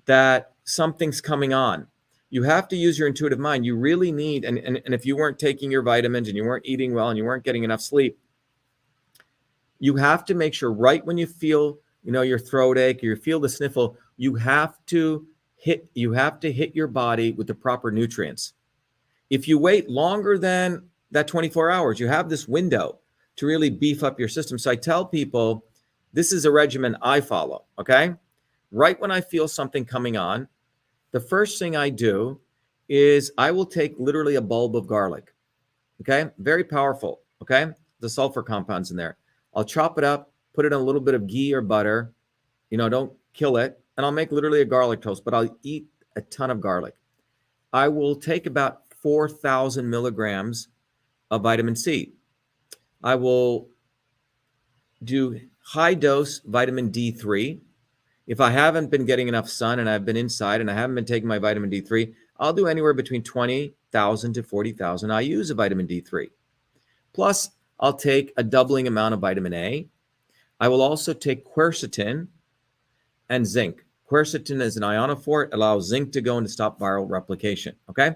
that something's coming on, you have to use your intuitive mind. You really need, and if you weren't taking your vitamins and you weren't eating well and you weren't getting enough sleep, you have to make sure right when you feel, your throat ache, or you feel the sniffle, you have to hit your body with the proper nutrients. If you wait longer than that 24 hours, you have this window to really beef up your system. So I tell people, this is a regimen I follow, okay? Right when I feel something coming on, the first thing I do is I will take literally a bulb of garlic, okay? Very powerful, okay? The sulfur compounds in there. I'll chop it up, put it in a little bit of ghee or butter, don't kill it, and I'll make literally a garlic toast, but I'll eat a ton of garlic. I will take about 4,000 milligrams of vitamin C. I will do high dose vitamin D3. If I haven't been getting enough sun and I've been inside and I haven't been taking my vitamin D3, I'll do anywhere between 20,000 to 40,000 IUs of vitamin D3. Plus, I'll take a doubling amount of vitamin A. I will also take quercetin and zinc. Quercetin is an ionophore. It allows zinc to go in to stop viral replication, okay?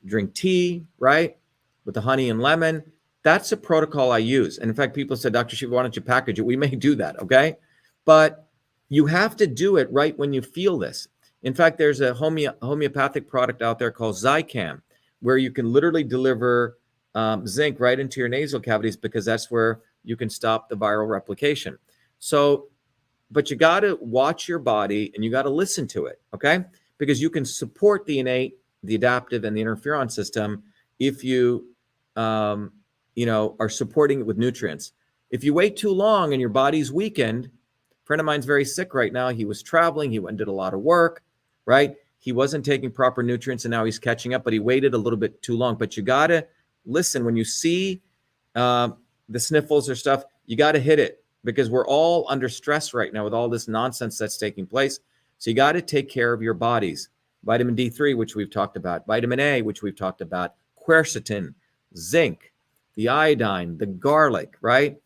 Drink tea, right, with the honey and lemon. That's a protocol I use. And in fact, people said, Dr. Shiva, why don't you package it? We may do that, okay? But you have to do it right when you feel this. In fact, there's a homeopathic product out there called Zicam, where you can literally deliver zinc right into your nasal cavities, because that's where you can stop the viral replication. So, but you got to watch your body and you got to listen to it, okay? Because you can support the innate, the adaptive, and the interferon system if you, are supporting it with nutrients. If you wait too long and your body's weakened, a friend of mine's very sick right now. He was traveling. He went and did a lot of work, right? He wasn't taking proper nutrients, and now he's catching up, but he waited a little bit too long. But you got to listen. When you see the sniffles or stuff, you got to hit it, because we're all under stress right now with all this nonsense that's taking place. So you got to take care of your bodies. Vitamin D3, which we've talked about, vitamin A, which we've talked about, quercetin, zinc, the iodine, the garlic, right?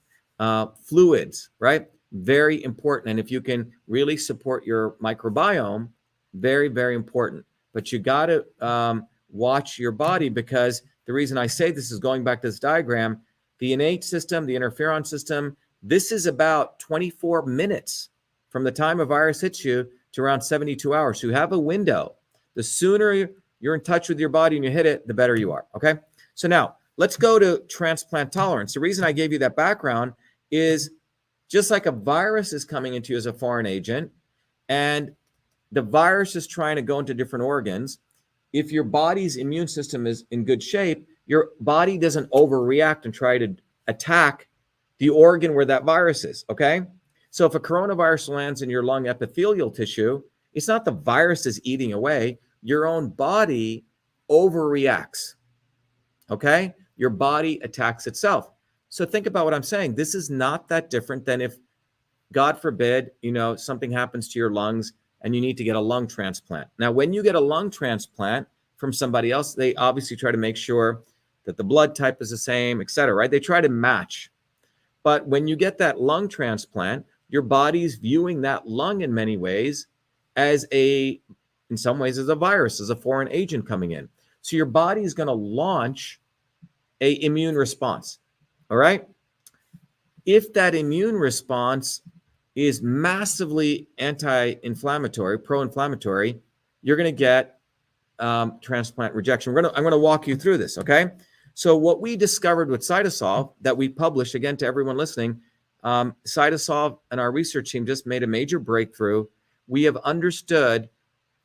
Fluids, right? Very important. And if you can really support your microbiome, very, very important. but you got to watch your body, because the reason I say this is going back to this diagram, the innate system, the interferon system, this is about 24 minutes from the time a virus hits you to around 72 hours. So you have a window. The sooner you're in touch with your body and you hit it, the better you are, okay? So now let's go to transplant tolerance. The reason I gave you that background is just like a virus is coming into you as a foreign agent, and the virus is trying to go into different organs. If your body's immune system is in good shape, your body doesn't overreact and try to attack the organ where that virus is, okay? So if a coronavirus lands in your lung epithelial tissue, it's not the virus is eating away. Your own body overreacts, okay? Your body attacks itself. So think about what I'm saying. This is not that different than if, God forbid, something happens to your lungs and you need to get a lung transplant. Now, when you get a lung transplant from somebody else, they obviously try to make sure that the blood type is the same, et cetera, right? They try to match. But when you get that lung transplant, your body's viewing that lung in many ways in some ways as a virus, as a foreign agent coming in. So your body is going to launch an immune response, all right? If that immune response is massively anti-inflammatory, pro-inflammatory, you're going to get transplant rejection. I'm going to walk you through this, okay? So what we discovered with CytoSolve that we published, again, to everyone listening, CytoSolve and our research team just made a major breakthrough. We have understood,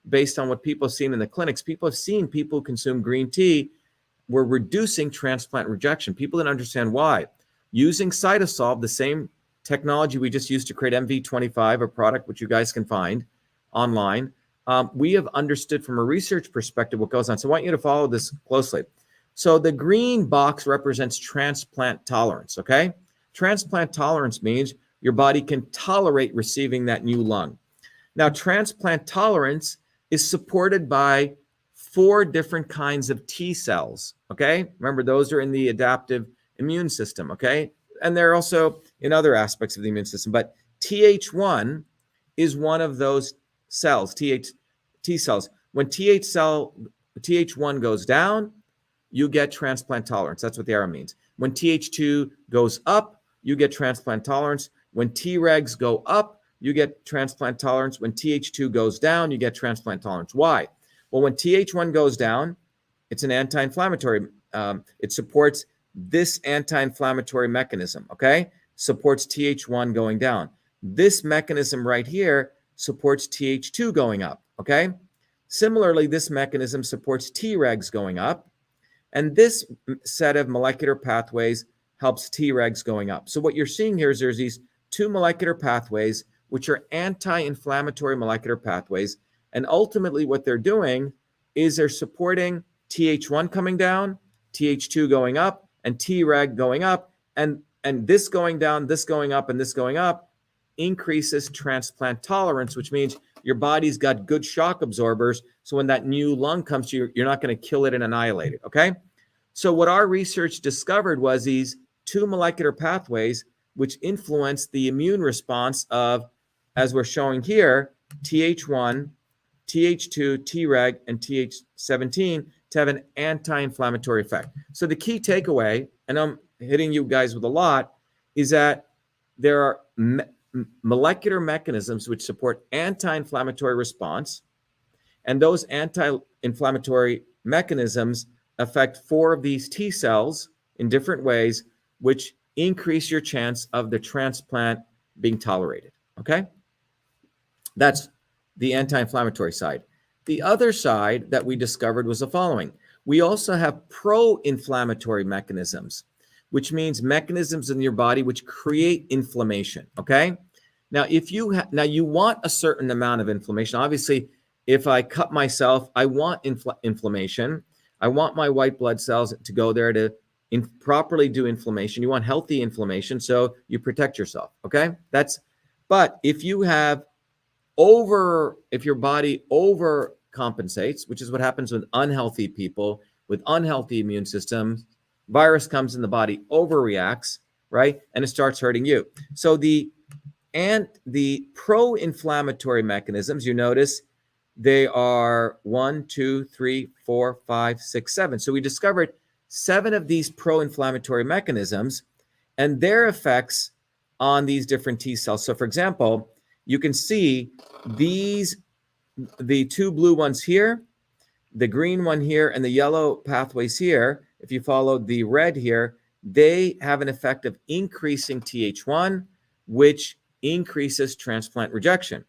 based on what people have seen in the clinics, people have seen people who consume green tea were reducing transplant rejection. People didn't understand why. Using CytoSolve, the same technology we just used to create MV25, a product which you guys can find online, we have understood from a research perspective what goes on. So I want you to follow this closely. So the green box represents transplant tolerance, okay? Transplant tolerance means your body can tolerate receiving that new lung. Now, transplant tolerance is supported by 4 different kinds of T cells, okay? Remember, those are in the adaptive immune system, okay? And they're also in other aspects of the immune system. But Th1 is one of those cells, T cells. When Th1 goes down, you get transplant tolerance. That's what the arrow means. When Th2 goes up, you get transplant tolerance. When Tregs go up, you get transplant tolerance. When Th2 goes down, you get transplant tolerance. Why? Well, when Th1 goes down, it's an anti-inflammatory. It supports this anti-inflammatory mechanism, okay? Supports Th1 going down. This mechanism right here supports Th2 going up, okay? Similarly, this mechanism supports Tregs going up. And this set of molecular pathways helps Tregs going up. So what you're seeing here is there's these 2 molecular pathways, which are anti-inflammatory molecular pathways. And ultimately what they're doing is they're supporting Th1 coming down, Th2 going up, and Treg going up. And this going down, this going up, and this going up increases transplant tolerance, which means your body's got good shock absorbers. So when that new lung comes to you, you're not going to kill it and annihilate it, okay? So what our research discovered was these 2 molecular pathways which influence the immune response of, as we're showing here, Th1, Th2, Treg, and Th17 to have an anti-inflammatory effect. So the key takeaway, and I'm hitting you guys with a lot, is that there are molecular mechanisms which support anti-inflammatory response, and those anti-inflammatory mechanisms affect 4 of these T cells in different ways, which increase your chance of the transplant being tolerated, okay? That's the anti-inflammatory side. The other side that we discovered was the following. We also have pro-inflammatory mechanisms, which means mechanisms in your body which create inflammation, okay? Now, if you you want a certain amount of inflammation. Obviously, if I cut myself, I want inflammation. I want my white blood cells to go there to properly do inflammation. You want healthy inflammation, so you protect yourself, okay? But if you have if your body overcompensates, which is what happens with unhealthy people, with unhealthy immune systems, virus comes in the body, overreacts, right? And it starts hurting you. So the pro-inflammatory mechanisms, you notice They are 1, 2, 3, 4, 5, 6, 7. So we discovered 7 of these pro-inflammatory mechanisms and their effects on these different T cells. So for example, you can see these, the 2 blue ones here, the green one here, and the yellow pathways here. If you follow the red here, they have an effect of increasing Th1, which increases transplant rejection.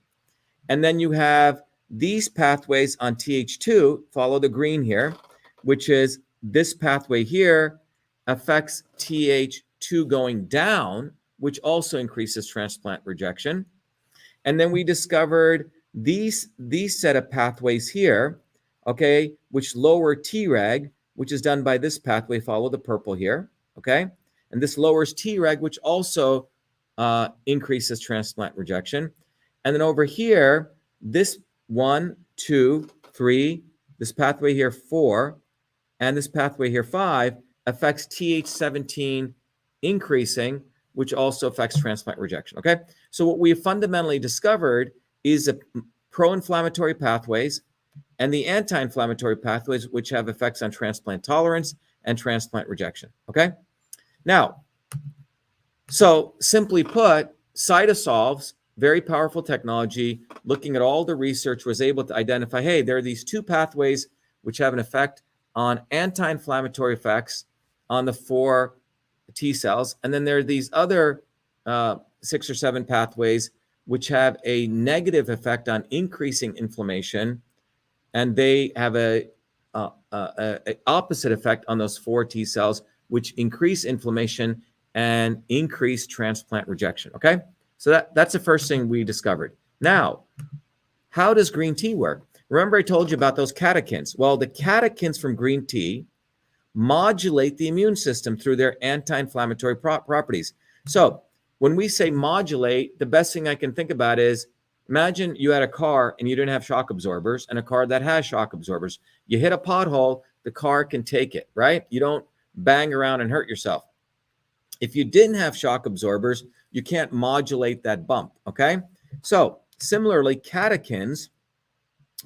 And then you have these pathways on Th2, follow the green here, which is this pathway here affects Th2 going down, which also increases transplant rejection. And then we discovered these set of pathways here, okay, which lower Treg, which is done by this pathway, follow the purple here, okay? And this lowers Treg, which also increases transplant rejection. And then over here, this 1, 2, 3, this pathway here 4, and this pathway here 5 affects Th17 increasing, which also affects transplant rejection, okay? So what we have fundamentally discovered is the pro-inflammatory pathways and the anti-inflammatory pathways, which have effects on transplant tolerance and transplant rejection, okay? Now, so simply put, CytoSolve's very powerful technology, looking at all the research, was able to identify, hey, there are these 2 pathways which have an effect on anti-inflammatory effects on the 4 T cells. And then there are these other 6 or 7 pathways which have a negative effect on increasing inflammation, and they have a opposite effect on those 4 T cells, which increase inflammation and increase transplant rejection, okay? So that's the first thing we discovered. Now, how does green tea work? Remember I told you about those catechins. Well, the catechins from green tea modulate the immune system through their anti-inflammatory properties. So when we say modulate, the best thing I can think about is, imagine you had a car and you didn't have shock absorbers, and a car that has shock absorbers. You hit a pothole, the car can take it, right? You don't bang around and hurt yourself. If you didn't have shock absorbers, you can't modulate that bump, okay? So similarly, catechins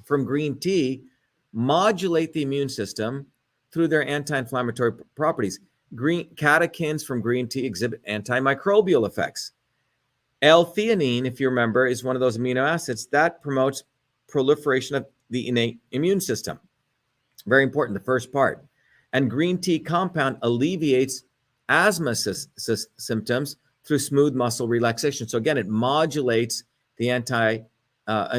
from green tea modulate the immune system through their anti-inflammatory properties. Catechins from green tea exhibit antimicrobial effects. L-theanine, if you remember, is one of those amino acids that promotes proliferation of the innate immune system. Very important, the first part. And green tea compound alleviates asthma symptoms through smooth muscle relaxation. So again, it modulates the and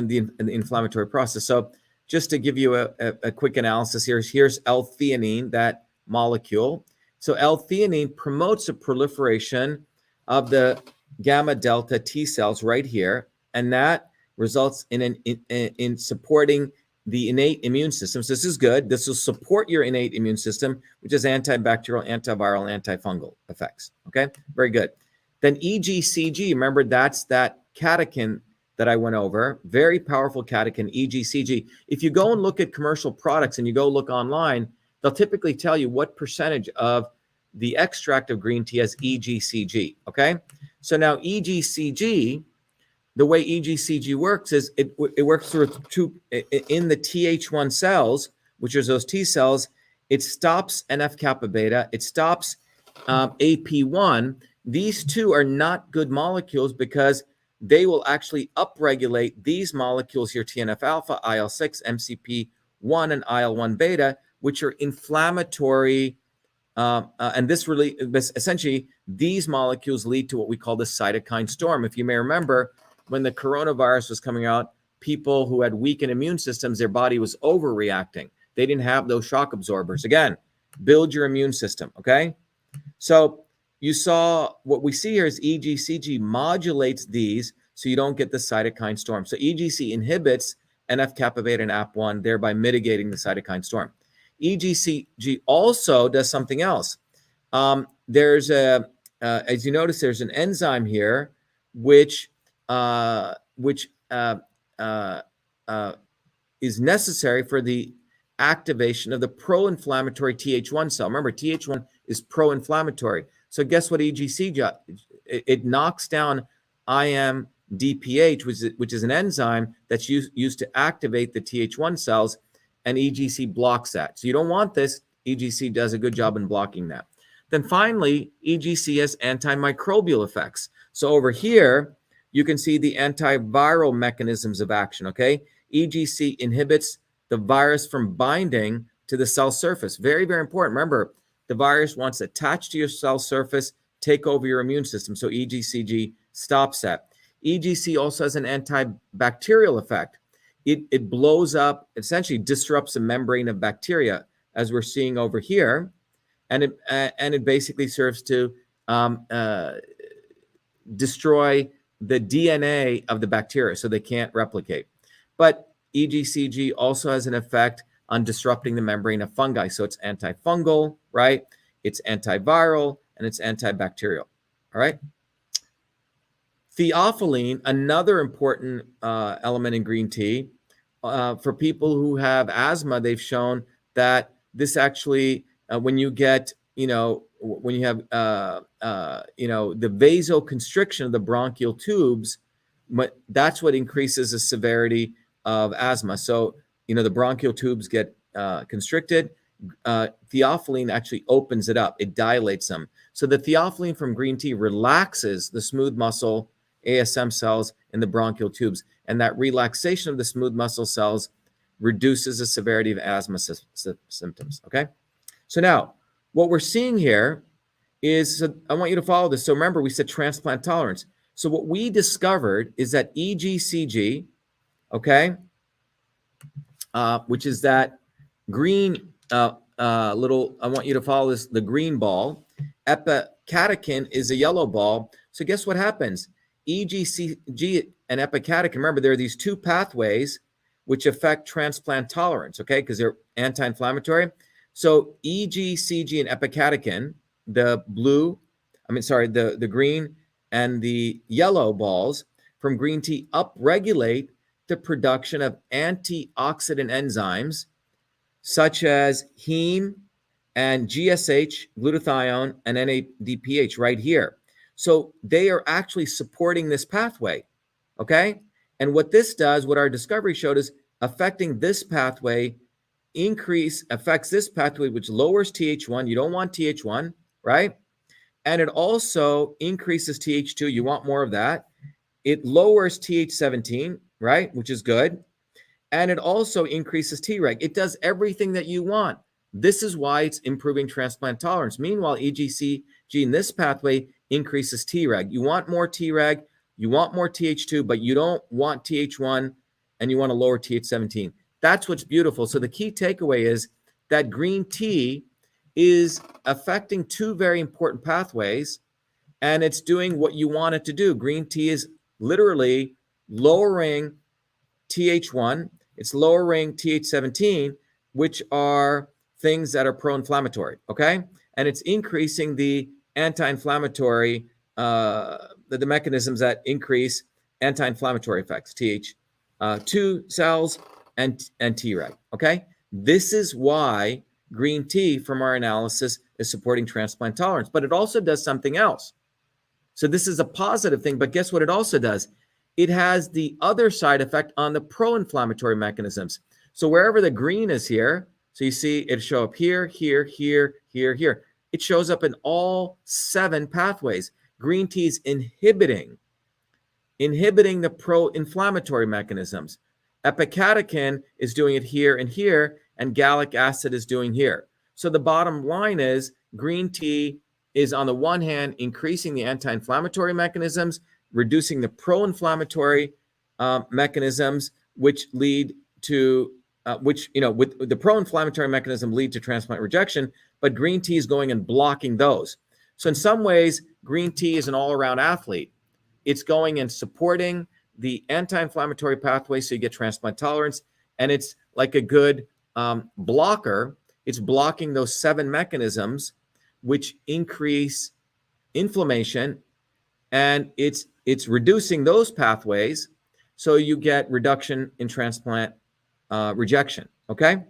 the inflammatory process. So just to give you a quick analysis here, here's L-theanine, that molecule. So L-theanine promotes the proliferation of the gamma delta T cells right here, and that results in supporting the innate immune system. So this is good. This will support your innate immune system, which is antibacterial, antiviral, antifungal effects. Okay, very good. Then EGCG, remember that's that catechin that I went over, very powerful catechin, EGCG. If you go and look at commercial products and you go look online, they'll typically tell you what percentage of the extract of green tea has EGCG, okay? So now EGCG, the way EGCG works is it works through in the Th1 cells, which are those T cells. It stops NF-kappa beta. It stops AP1. These 2 are not good molecules because they will actually upregulate these molecules here, TNF-alpha, IL-6, MCP1, and IL-1 beta, which are inflammatory. And this really, essentially, these molecules lead to what we call the cytokine storm. If you may remember, when the coronavirus was coming out, people who had weakened immune systems, their body was overreacting. They didn't have those shock absorbers. Again, build your immune system, okay? So you saw what we see here is EGCG modulates these so you don't get the cytokine storm. So EGC inhibits NF-kappa beta and AP1, thereby mitigating the cytokine storm. EGCG also does something else. There's as you notice, there's an enzyme here which is necessary for the activation of the pro-inflammatory Th1 cell. Remember, Th1 is pro-inflammatory. So guess what EGCG does? It knocks down DPH, which is an enzyme that's used to activate the Th1 cells, and EGC blocks that. So you don't want this. EGC does a good job in blocking that. Then finally, EGC has antimicrobial effects. So over here, you can see the antiviral mechanisms of action, okay? EGC inhibits the virus from binding to the cell surface. Very, very important. Remember, the virus wants to attach to your cell surface, take over your immune system. So EGCG stops that. EGC also has an antibacterial effect. It blows up, essentially disrupts the membrane of bacteria, as we're seeing over here. And it basically serves to destroy the DNA of the bacteria so they can't replicate. But EGCG also has an effect on disrupting the membrane of fungi. So it's antifungal, right? It's antiviral, and it's antibacterial, all right? Theophylline, another important element in green tea. For people who have asthma, they've shown that this actually, when you get, when you have, the vasoconstriction of the bronchial tubes, that's what increases the severity of asthma. So, the bronchial tubes get constricted. Theophylline actually opens it up. It dilates them. So the theophylline from green tea relaxes the smooth muscle ASM cells in the bronchial tubes. And that relaxation of the smooth muscle cells reduces the severity of asthma symptoms, okay? So now, what we're seeing here is, I want you to follow this. So remember, we said transplant tolerance. So what we discovered is that EGCG, okay, which is that green I want you to follow this, the green ball. Epicatechin is a yellow ball. So guess what happens? EGCG and epicatechin, remember, there are these two pathways which affect transplant tolerance, okay, because they're anti-inflammatory. So EGCG and epicatechin, the green and the yellow balls from green tea upregulate the production of antioxidant enzymes such as heme and GSH, glutathione, and NADPH right here. So they are actually supporting this pathway, okay? And what this does, what our discovery showed, is affecting this pathway, affects this pathway, which lowers Th1. You don't want Th1, right? And it also increases Th2. You want more of that. It lowers Th17, right, which is good. And it also increases Treg. It does everything that you want. This is why it's improving transplant tolerance. Meanwhile, EGCG in this pathway increases Treg. You want more Treg, you want more Th2, but you don't want Th1, and you want to lower Th17. That's what's beautiful. So the key takeaway is that green tea is affecting two very important pathways, and it's doing what you want it to do. Green tea is literally lowering Th1, it's lowering Th17, which are things that are pro-inflammatory, okay? And it's increasing the anti-inflammatory, the mechanisms that increase anti-inflammatory effects, Th2 cells and Treg, okay? This is why green tea, from our analysis, is supporting transplant tolerance, but it also does something else. So this is a positive thing, but guess what it also does? It has the other side effect on the pro-inflammatory mechanisms. So wherever the green is here, so you see it show up here, here, here, here, here. It shows up in all 7 pathways. Green tea is inhibiting the pro-inflammatory mechanisms. Epicatechin is doing it here and here, and gallic acid is doing here. So the bottom line is green tea is, on the one hand, increasing the anti-inflammatory mechanisms, reducing the pro-inflammatory mechanisms, which lead to, with the pro-inflammatory mechanism lead to transplant rejection, but green tea is going and blocking those. So in some ways, green tea is an all-around athlete. It's going and supporting the anti-inflammatory pathway so you get transplant tolerance, and it's like a good blocker. It's blocking those 7 mechanisms which increase inflammation, and it's reducing those pathways so you get reduction in transplant rejection, okay?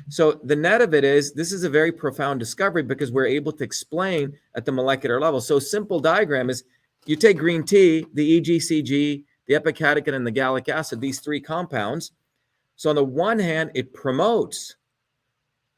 So the net of it is, this is a very profound discovery because we're able to explain at the molecular level. So simple diagram is, you take green tea, the EGCG the epicatechin, and the gallic acid, these three compounds. So on the one hand, it promotes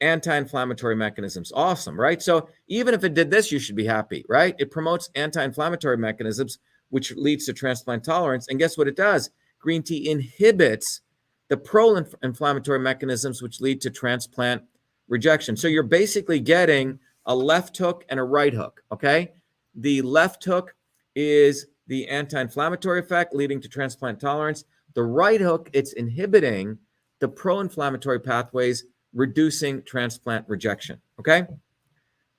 anti-inflammatory mechanisms. Awesome, right? So even if it did this, you should be happy, right? It promotes anti-inflammatory mechanisms, which leads to transplant tolerance. And guess what it does? Green tea inhibits the pro-inflammatory mechanisms, which lead to transplant rejection. So you're basically getting a left hook and a right hook, okay? The left hook is the anti-inflammatory effect leading to transplant tolerance. The right hook, it's inhibiting the pro-inflammatory pathways, reducing transplant rejection, okay?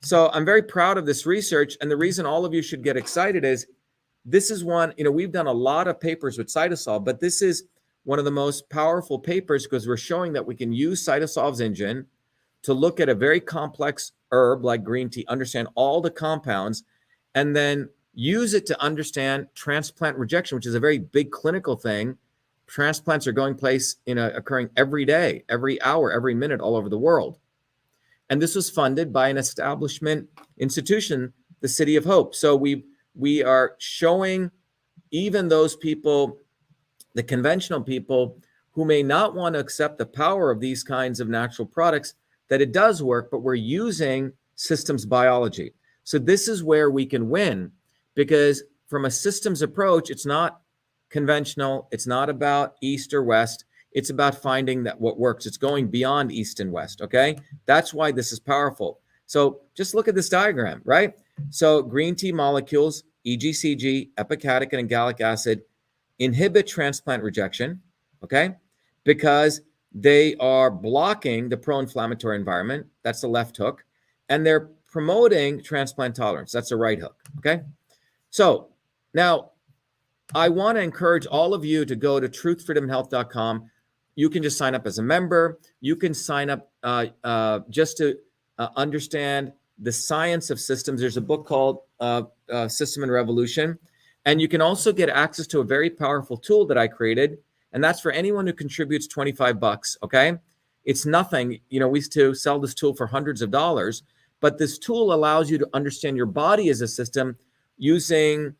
So I'm very proud of this research, and the reason all of you should get excited is this is one, we've done a lot of papers with CytoSolve, but this is one of the most powerful papers because we're showing that we can use CytoSolve's engine to look at a very complex herb like green tea, understand all the compounds, and then use it to understand transplant rejection, which is a very big clinical thing. Transplants are occurring every day, every hour, every minute all over the world. And this was funded by an establishment institution, the City of Hope. So we are showing even those people, the conventional people who may not want to accept the power of these kinds of natural products, that it does work, but we're using systems biology. So this is where we can win, because from a systems approach, it's not conventional. It's not about East or West. It's about finding that what works. It's going beyond East and West, okay? That's why this is powerful. So just look at this diagram, right? So green tea molecules, EGCG, epicatechin, and gallic acid, inhibit transplant rejection, okay? Because they are blocking the pro-inflammatory environment. That's the left hook. And they're promoting transplant tolerance. That's the right hook, okay? So now I want to encourage all of you to go to truthfreedomhealth.com. You can just sign up as a member. You can sign up just to understand the science of systems. There's a book called System and Revolution. And you can also get access to a very powerful tool that I created. And that's for anyone who contributes $25, okay? It's nothing. We used to sell this tool for hundreds of dollars. But this tool allows you to understand your body as a system using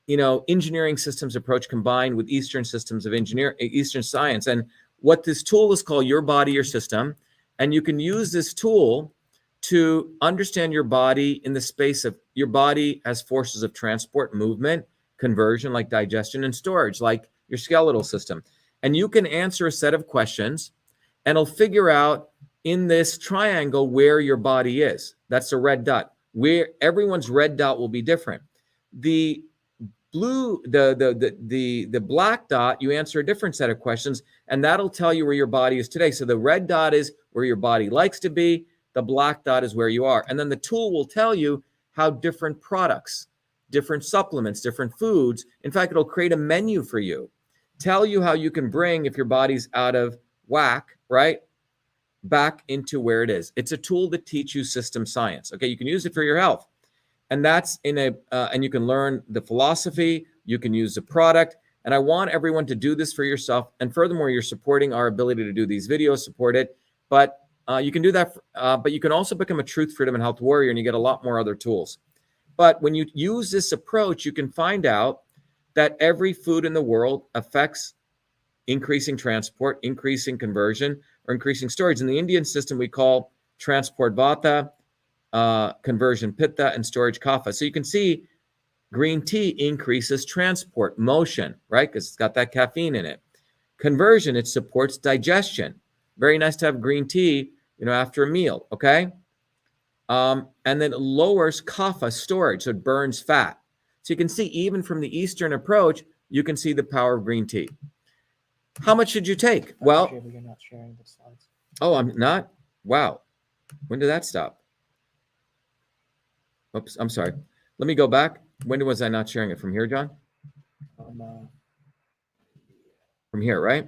engineering systems approach combined with Eastern systems of Eastern science. And what this tool is called Your Body, Your System. And you can use this tool to understand your body in the space of your body as forces of transport, movement, conversion, like digestion, and storage, like your skeletal system. And you can answer a set of questions, and it'll figure out in this triangle where your body is. That's a red dot. Where everyone's red dot will be different. The blue, the black dot, you answer a different set of questions, and that'll tell you where your body is today. So the red dot is where your body likes to be. The black dot is where you are. And then the tool will tell you how different products, different supplements, different foods, in fact, it'll create a menu for you, tell you how you can bring, if your body's out of whack, right, back into where it is. It's a tool that teaches you system science. Okay, you can use it for your health. And that's and you can learn the philosophy, you can use the product. And I want everyone to do this for yourself. And furthermore, you're supporting our ability to do these videos, support it. But you can do that. But you can also become a Truth, Freedom, and Health warrior, and you get a lot more other tools. But when you use this approach, you can find out that every food in the world affects increasing transport, increasing conversion, or increasing storage. In the Indian system, we call transport vata, conversion pitta, and storage kapha. So you can see green tea increases transport, motion, right? Because it's got that caffeine in it. Conversion, it supports digestion. Very nice to have green tea, after a meal, okay? And then it lowers kapha, storage, so it burns fat. So you can see even from the Eastern approach, you can see the power of green tea. How much should you take? Well, You're not sharing the slides. Oh, I'm not? Wow. When did that stop? Oops, I'm sorry. Let me go back. When was I not sharing it? From here, John? From here, right?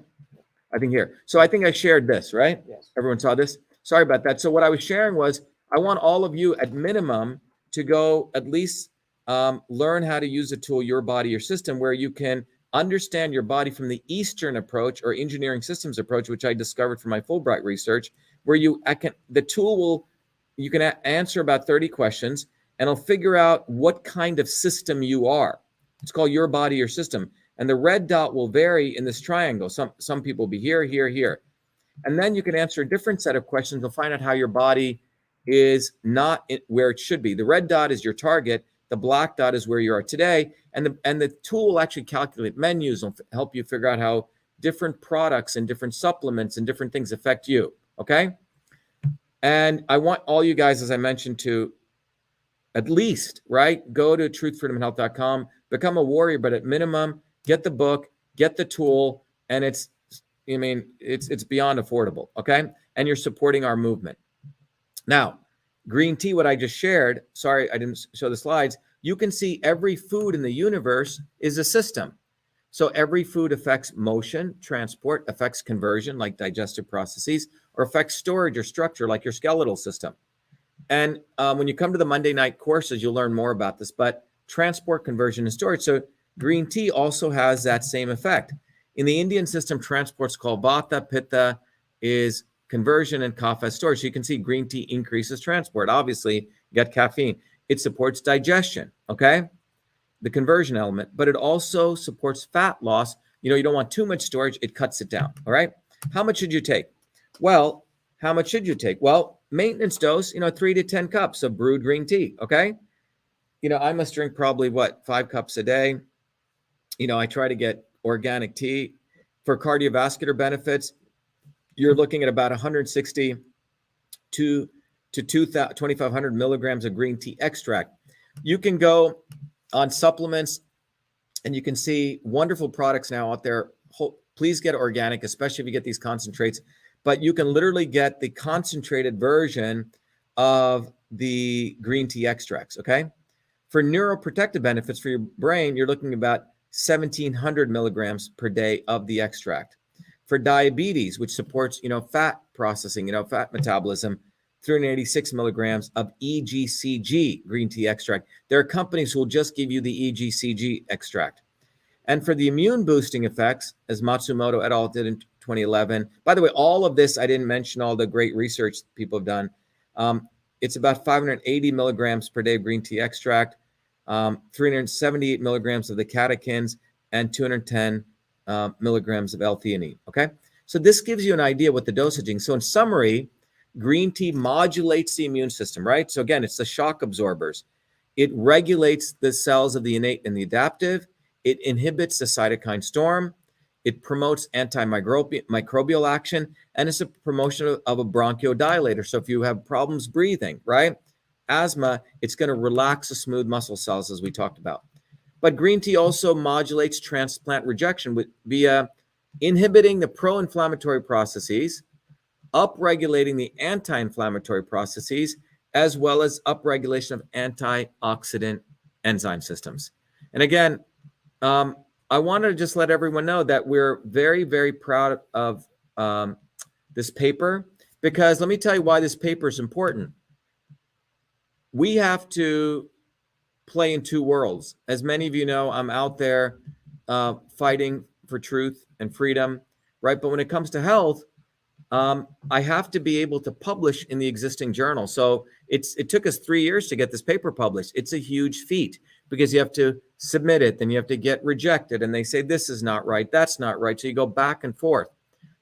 I think here. So I think I shared this, right? Yes. Everyone saw this? Sorry about that. So what I was sharing was, I want all of you at minimum to go at least learn how to use a tool, Your Body, Your System, where you can understand your body from the Eastern approach or engineering systems approach, which I discovered from my Fulbright research, where the tool will, you can answer about 30 questions, and it'll figure out what kind of system you are. It's called Your Body, Your System. And the red dot will vary in this triangle. Some people will be here, here, here. And then you can answer a different set of questions to find out how your body is not where it should be. The red dot is your target. The black dot is where you are today. And the tool will actually calculate menus and help you figure out how different products and different supplements and different things affect you. Okay? And I want all you guys, as I mentioned, to at least, right, go to truthfreedomhealth.com, become a warrior, but at minimum, get the book, get the tool, and it's beyond affordable, okay? And you're supporting our movement. Now, green tea, what I just shared, sorry, I didn't show the slides. You can see every food in the universe is a system. So every food affects motion, transport, affects conversion, like digestive processes, or affects storage or structure, like your skeletal system. And when you come to the Monday night courses, you'll learn more about this, but transport, conversion, and storage. So green tea also has that same effect. In the Indian system, transport's called vata, pitta is conversion, and kapha is storage. So you can see green tea increases transport. Obviously, you got caffeine. It supports digestion, okay? The conversion element, but it also supports fat loss. You don't want too much storage. It cuts it down, all right? How much should you take? Well, how much should you take? Well, maintenance dose, 3 to 10 cups of brewed green tea, okay? I must drink probably, 5 cups a day. I try to get organic tea. For cardiovascular benefits, you're looking at about 160 to 2,500 milligrams of green tea extract. You can go on supplements, and you can see wonderful products now out there. Please get organic, especially if you get these concentrates. But you can literally get the concentrated version of the green tea extracts, okay? For neuroprotective benefits for your brain, you're looking about 1,700 milligrams per day of the extract. For diabetes, which supports, fat processing, fat metabolism, 386 milligrams of EGCG green tea extract. There are companies who will just give you the EGCG extract. And for the immune boosting effects, as Matsumoto et al. Did in 2011, by the way, all of this, I didn't mention all the great research people have done. It's about 580 milligrams per day of green tea extract, 378 milligrams of the catechins, and 210 milligrams of L-theanine, okay? So this gives you an idea what the dosaging. So in summary, green tea modulates the immune system, right? So again, it's the shock absorbers. It regulates the cells of the innate and the adaptive. It inhibits the cytokine storm. It promotes antimicrobial action, and it's a promotion of a bronchodilator. So if you have problems breathing, right? Asthma, it's going to relax the smooth muscle cells, as we talked about. But green tea also modulates transplant rejection via inhibiting the pro-inflammatory processes, upregulating the anti-inflammatory processes, as well as upregulation of antioxidant enzyme systems. And again, I wanted to just let everyone know that we're very, very proud of this paper, because let me tell you why this paper is important. We have to play in two worlds. As many of you know, I'm out there fighting for truth and freedom, right? But when it comes to health, I have to be able to publish in the existing journal. So it took us 3 years to get this paper published. It's a huge feat, because you have to submit it, then you have to get rejected, and they say this is not right, that's not right. So you go back and forth.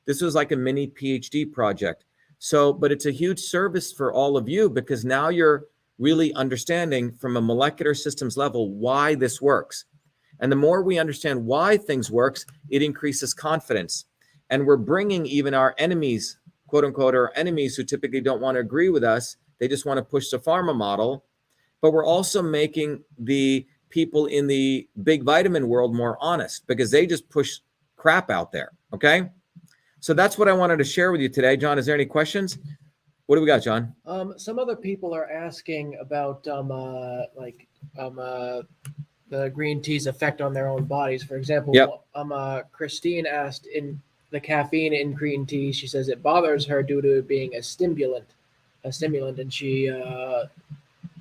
This was like a mini PhD project. So, but it's a huge service for all of you, because now you're really understanding from a molecular systems level why this works. And the more we understand why things works, it increases confidence. And we're bringing even our enemies, quote unquote, our enemies who typically don't want to agree with us, they just want to push the pharma model. But we're also making the people in the big vitamin world more honest, because they just push crap out there, okay? So that's what I wanted to share with you today. John, is there any questions? What do we got, John? Some other people are asking about the green tea's effect on their own bodies. For example, Christine asked, in the caffeine in green tea, she says it bothers her due to it being a stimulant, and she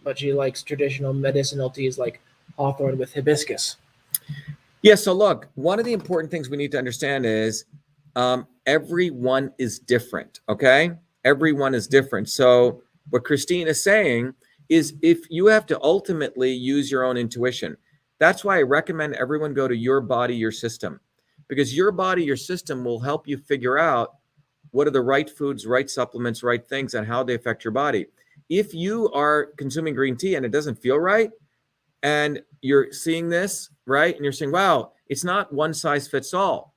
but she likes traditional medicinal teas like hawthorn with hibiscus. Yeah, so look, one of the important things we need to understand is everyone is different, okay? Everyone is different. So what Christine is saying is, if you have to ultimately use your own intuition, That's why I recommend everyone go to Your Body, Your System, because Your Body, Your System will help you figure out what are the right foods, right supplements, right things, and how they affect your body. If you are consuming green tea and it doesn't feel right, and you're seeing this, right, and you're saying, wow, it's not one size fits all.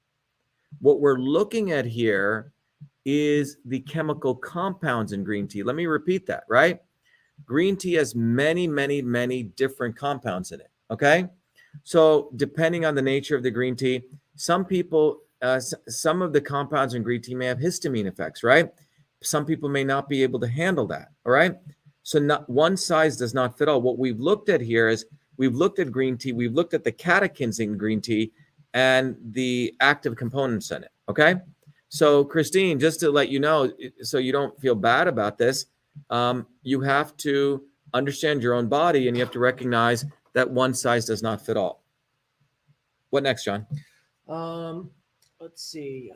What we're looking at here is the chemical compounds in green tea. Let me repeat that, right? Green tea has many, many, many different compounds in it, okay? So depending on the nature of the green tea, some people, some of the compounds in green tea may have histamine effects, right? Some people may not be able to handle that, all right? So not one size does not fit all. What we've looked at here is we've looked at green tea, we've looked at the catechins in green tea and the active components in it, okay? So Christine, just to let you know, so you don't feel bad about this, you have to understand your own body and you have to recognize that one size does not fit all. What next, John? Let's see.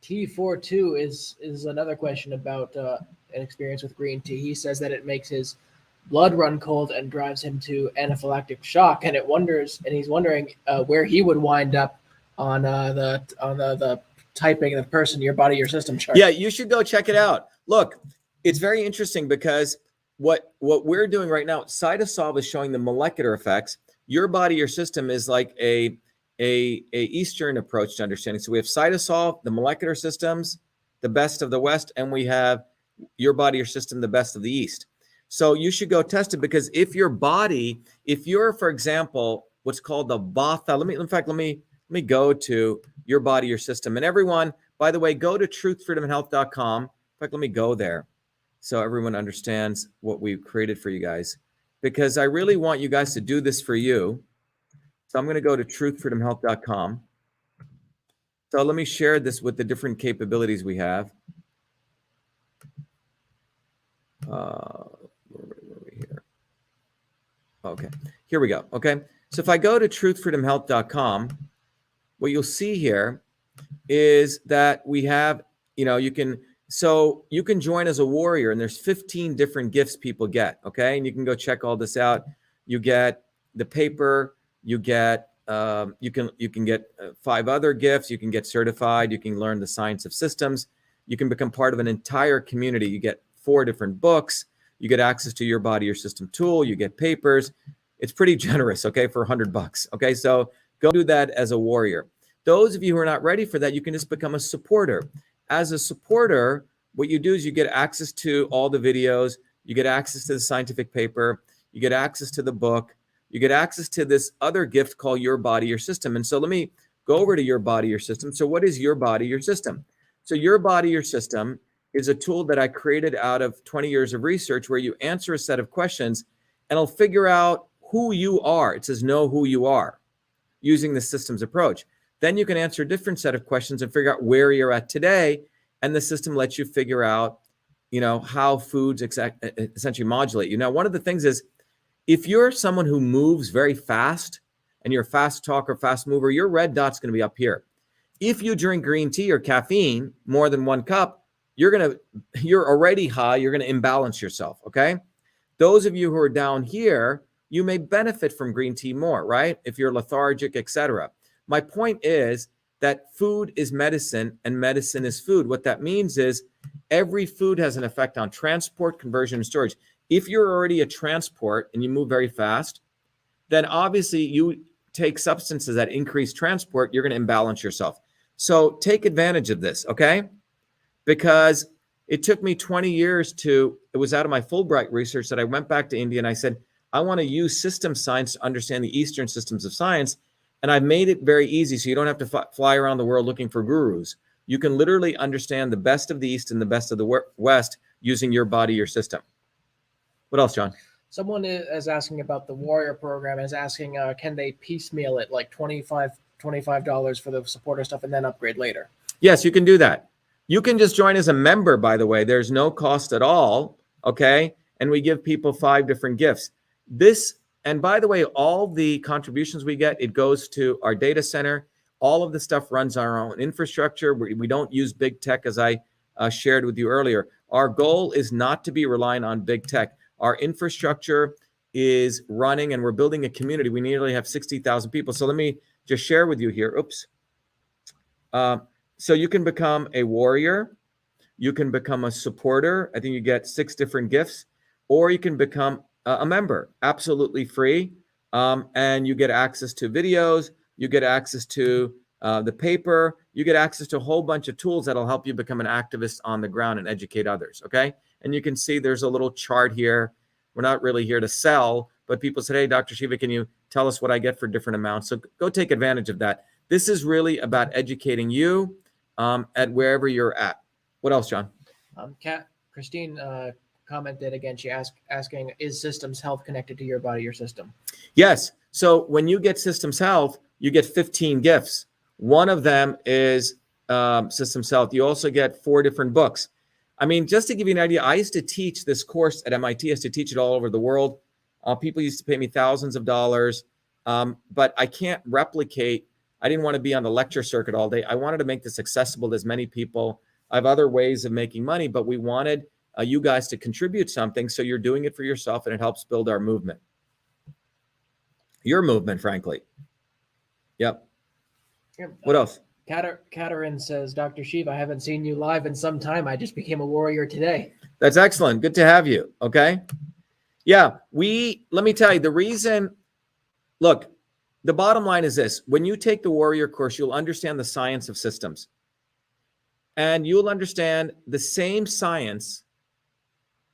T42 is another question about an experience with green tea. He says that it makes his blood run cold and drives him to anaphylactic shock, and he's wondering where he would wind up on the typing the person, Your Body, Your System chart. Yeah, you should go check it out. Look, it's very interesting because what we're doing right now, CytoSolve is showing the molecular effects. Your Body, Your System is like a Eastern approach to understanding. So we have CytoSolve, the molecular systems, the best of the West, and we have Your Body, Your System, the best of the East. So you should go test it, because if your body, if you're, for example, what's called the Vata, let me go to Your Body, Your System. And everyone, by the way, go to truthfreedomhealth.com. In fact, let me go there so everyone understands what we've created for you guys, because I really want you guys to do this for you. So I'm going to go to truthfreedomhealth.com. So let me share this with the different capabilities we have. Where are we here? Okay, here we go. Okay, so if I go to truthfreedomhealth.com, what you'll see here is that we have, you can join as a warrior, and there's 15 different gifts people get. Okay, and you can go check all this out. You get the paper. You get you can get 5 other gifts. You can get certified. You can learn the science of systems. You can become part of an entire community. You get 4 different books. You get access to Your Body, Your System tool. You get papers. It's pretty generous, okay, for $100. Okay, so go do that as a warrior. Those of you who are not ready for that, you can just become a supporter. As a supporter, what you do is you get access to all the videos. You get access to the scientific paper. You get access to the book. You get access to this other gift called Your Body, Your System. And so let me go over to Your Body, Your System. So what is Your Body, Your System? So Your Body, Your System is a tool that I created out of 20 years of research, where you answer a set of questions and it'll figure out who you are. It says know who you are using the systems approach. Then you can answer a different set of questions and figure out where you're at today. And the system lets you figure out, how foods essentially modulate you. Now, one of the things is, if you're someone who moves very fast and you're a fast talker, fast mover, your red dot's going to be up here. If you drink green tea or caffeine more than 1 cup, you're already high. You're going to imbalance yourself. Okay. Those of you who are down here, you may benefit from green tea more, right? If you're lethargic, etc. My point is that food is medicine and medicine is food. What that means is every food has an effect on transport, conversion, and storage. If you're already a transport and you move very fast, then obviously you take substances that increase transport, you're going to imbalance yourself. So take advantage of this, okay? Because it took me 20 years it was out of my Fulbright research that I went back to India and I said, I want to use system science to understand the Eastern systems of science. And I've made it very easy, so you don't have to fly around the world looking for gurus. You can literally understand the best of the East and the best of the West using Your Body, Your System. What else, John? Someone is asking about the Warrior program, is asking, can they piecemeal it, like $25 for the supporter stuff and then upgrade later? Yes, you can do that. You can just join as a member, by the way. There's no cost at all, okay? And we give people 5 different gifts. And by the way, all the contributions we get, it goes to our data center. All of the stuff runs our own infrastructure. We don't use big tech, as I shared with you earlier. Our goal is not to be reliant on big tech. Our infrastructure is running, and we're building a community. We nearly have 60,000 people. So let me just share with you here. Oops. So you can become a warrior. You can become a supporter. I think you get 6 different gifts, or you can become a member, absolutely free. And you get access to videos. You get access to the paper. You get access to a whole bunch of tools that'll help you become an activist on the ground and educate others. Okay. And you can see there's a little chart here. We're not really here to sell, but people said, hey, Dr. Shiva, can you tell us what I get for different amounts? So go take advantage of that. This is really about educating you at wherever you're at. What else, John? Christine commented again. She asking, is Systems Health connected to your body, your system? Yes. So when you get Systems Health, you get 15 gifts. One of them is Systems Health. You also get 4 different books. I mean, just to give you an idea, I used to teach this course at MIT. I used to teach it all over the world. People used to pay me thousands of dollars, but I can't replicate. I didn't want to be on the lecture circuit all day. I wanted to make this accessible to as many people. I have other ways of making money, but we wanted you guys to contribute something. So you're doing it for yourself, and it helps build our movement. Your movement, frankly. Yep. What else? Katerin says, Dr. Shiva, I haven't seen you live in some time. I just became a warrior today. That's excellent. Good to have you. Okay. Yeah. Let me tell you the reason. Look, the bottom line is this. When you take the warrior course, you'll understand the science of systems. And you'll understand the same science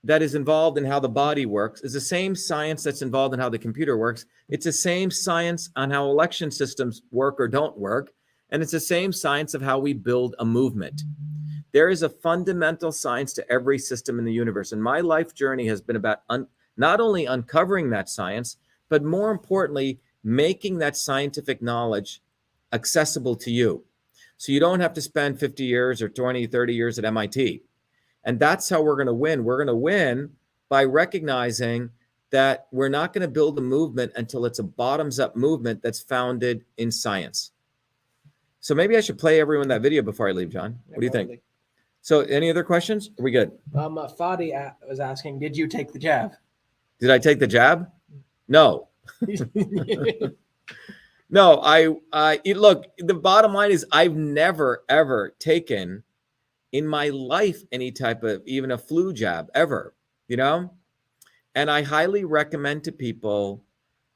that is involved in how the body works is the same science that's involved in how the computer works. It's the same science on how election systems work or don't work. And it's the same science of how we build a movement. There is a fundamental science to every system in the universe. And my life journey has been about not only uncovering that science, but more importantly, making that scientific knowledge accessible to you. So you don't have to spend 50 years or 20, 30 years at MIT. And that's how we're going to win. We're going to win by recognizing that we're not going to build a movement until it's a bottoms-up movement that's founded in science. So maybe I should play everyone that video before I leave, John. What do you think? So any other questions? Are we good? Fadi was asking, did you take the jab? Did I take the jab? No. No, look, the bottom line is I've never, ever taken in my life any type of even a flu jab ever, and I highly recommend to people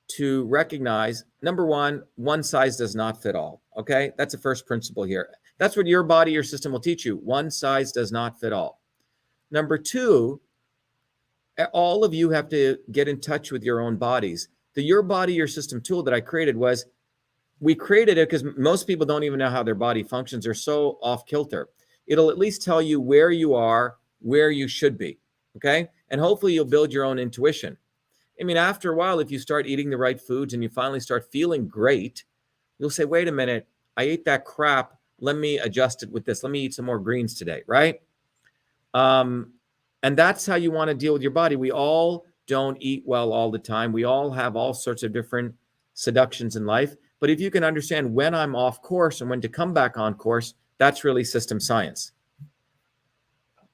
to recognize, number one size does not fit all. Okay. That's the first principle here. That's what your body, your system will teach you. One size does not fit all. Number 2, all of you have to get in touch with your own bodies. The Your Body, Your System tool that I created we created it because most people don't even know how their body functions. They're so off kilter. It'll at least tell you where you are, where you should be. Okay. And hopefully you'll build your own intuition. I mean, after a while, if you start eating the right foods and you finally start feeling great, you'll say, wait a minute, I ate that crap. Let me adjust it with this. Let me eat some more greens today, right? And that's how you want to deal with your body. We all don't eat well all the time. We all have all sorts of different seductions in life. But if you can understand when I'm off course and when to come back on course, that's really system science.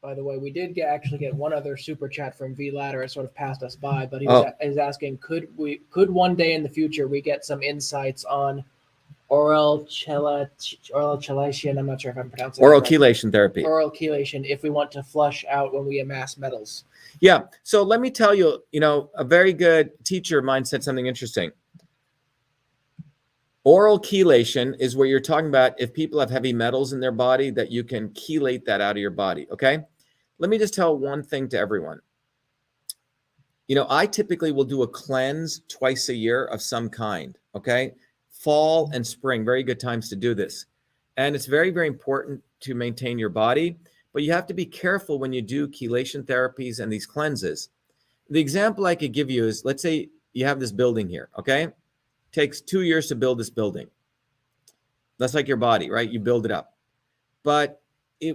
By the way, we did actually get one other super chat from V Ladder. It sort of passed us by, but he is asking, could one day in the future we get some insights on oral chelation? I'm not sure if I'm pronouncing oral chelation therapy. Oral chelation, if we want to flush out when we amass metals. Yeah. So let me tell you, a very good teacher of mine said something interesting. Oral chelation is where you're talking about if people have heavy metals in their body, that you can chelate that out of your body. Okay. Let me just tell one thing to everyone. I typically will do a cleanse twice a year of some kind. Okay. Fall and spring, very good times to do this. And it's very, very important to maintain your body, but you have to be careful when you do chelation therapies and these cleanses. The example I could give you is, let's say you have this building here. Okay. Takes 2 years to build this building. That's like your body, right? You build it up. But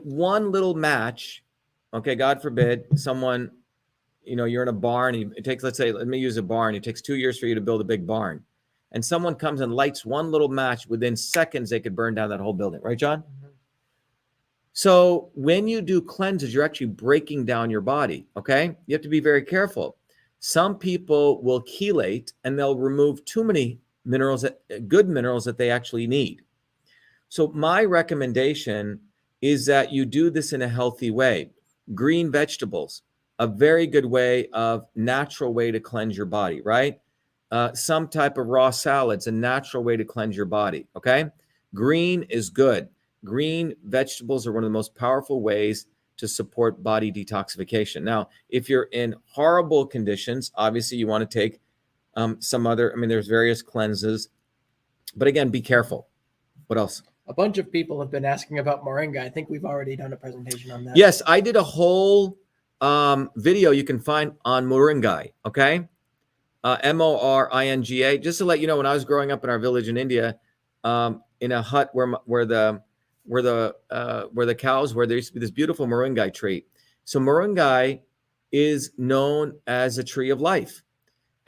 one little match, okay, God forbid, someone, you're in a barn. It takes, let's say, let me use a barn. It takes 2 years for you to build a big barn. And someone comes and lights one little match, within seconds, they could burn down that whole building. Right, John? Mm-hmm. So when you do cleanses, you're actually breaking down your body, okay? You have to be very careful. Some people will chelate and they'll remove too many minerals, good minerals that they actually need. So my recommendation is that you do this in a healthy way. Green vegetables, a very good way of natural way to cleanse your body, right? Some type of raw salads, a natural way to cleanse your body, okay? Green is good. Green vegetables are one of the most powerful ways to support body detoxification. Now, if you're in horrible conditions, obviously you want to take some other, there's various cleanses, but again, be careful. What else? A bunch of people have been asking about moringa. I think we've already done a presentation on that. Yes, I did a whole video you can find on moringa, okay? Moringa. Just to let you know, when I was growing up in our village in India, in a hut where the cows were, there used to be this beautiful moringa tree. So moringa is known as a tree of life.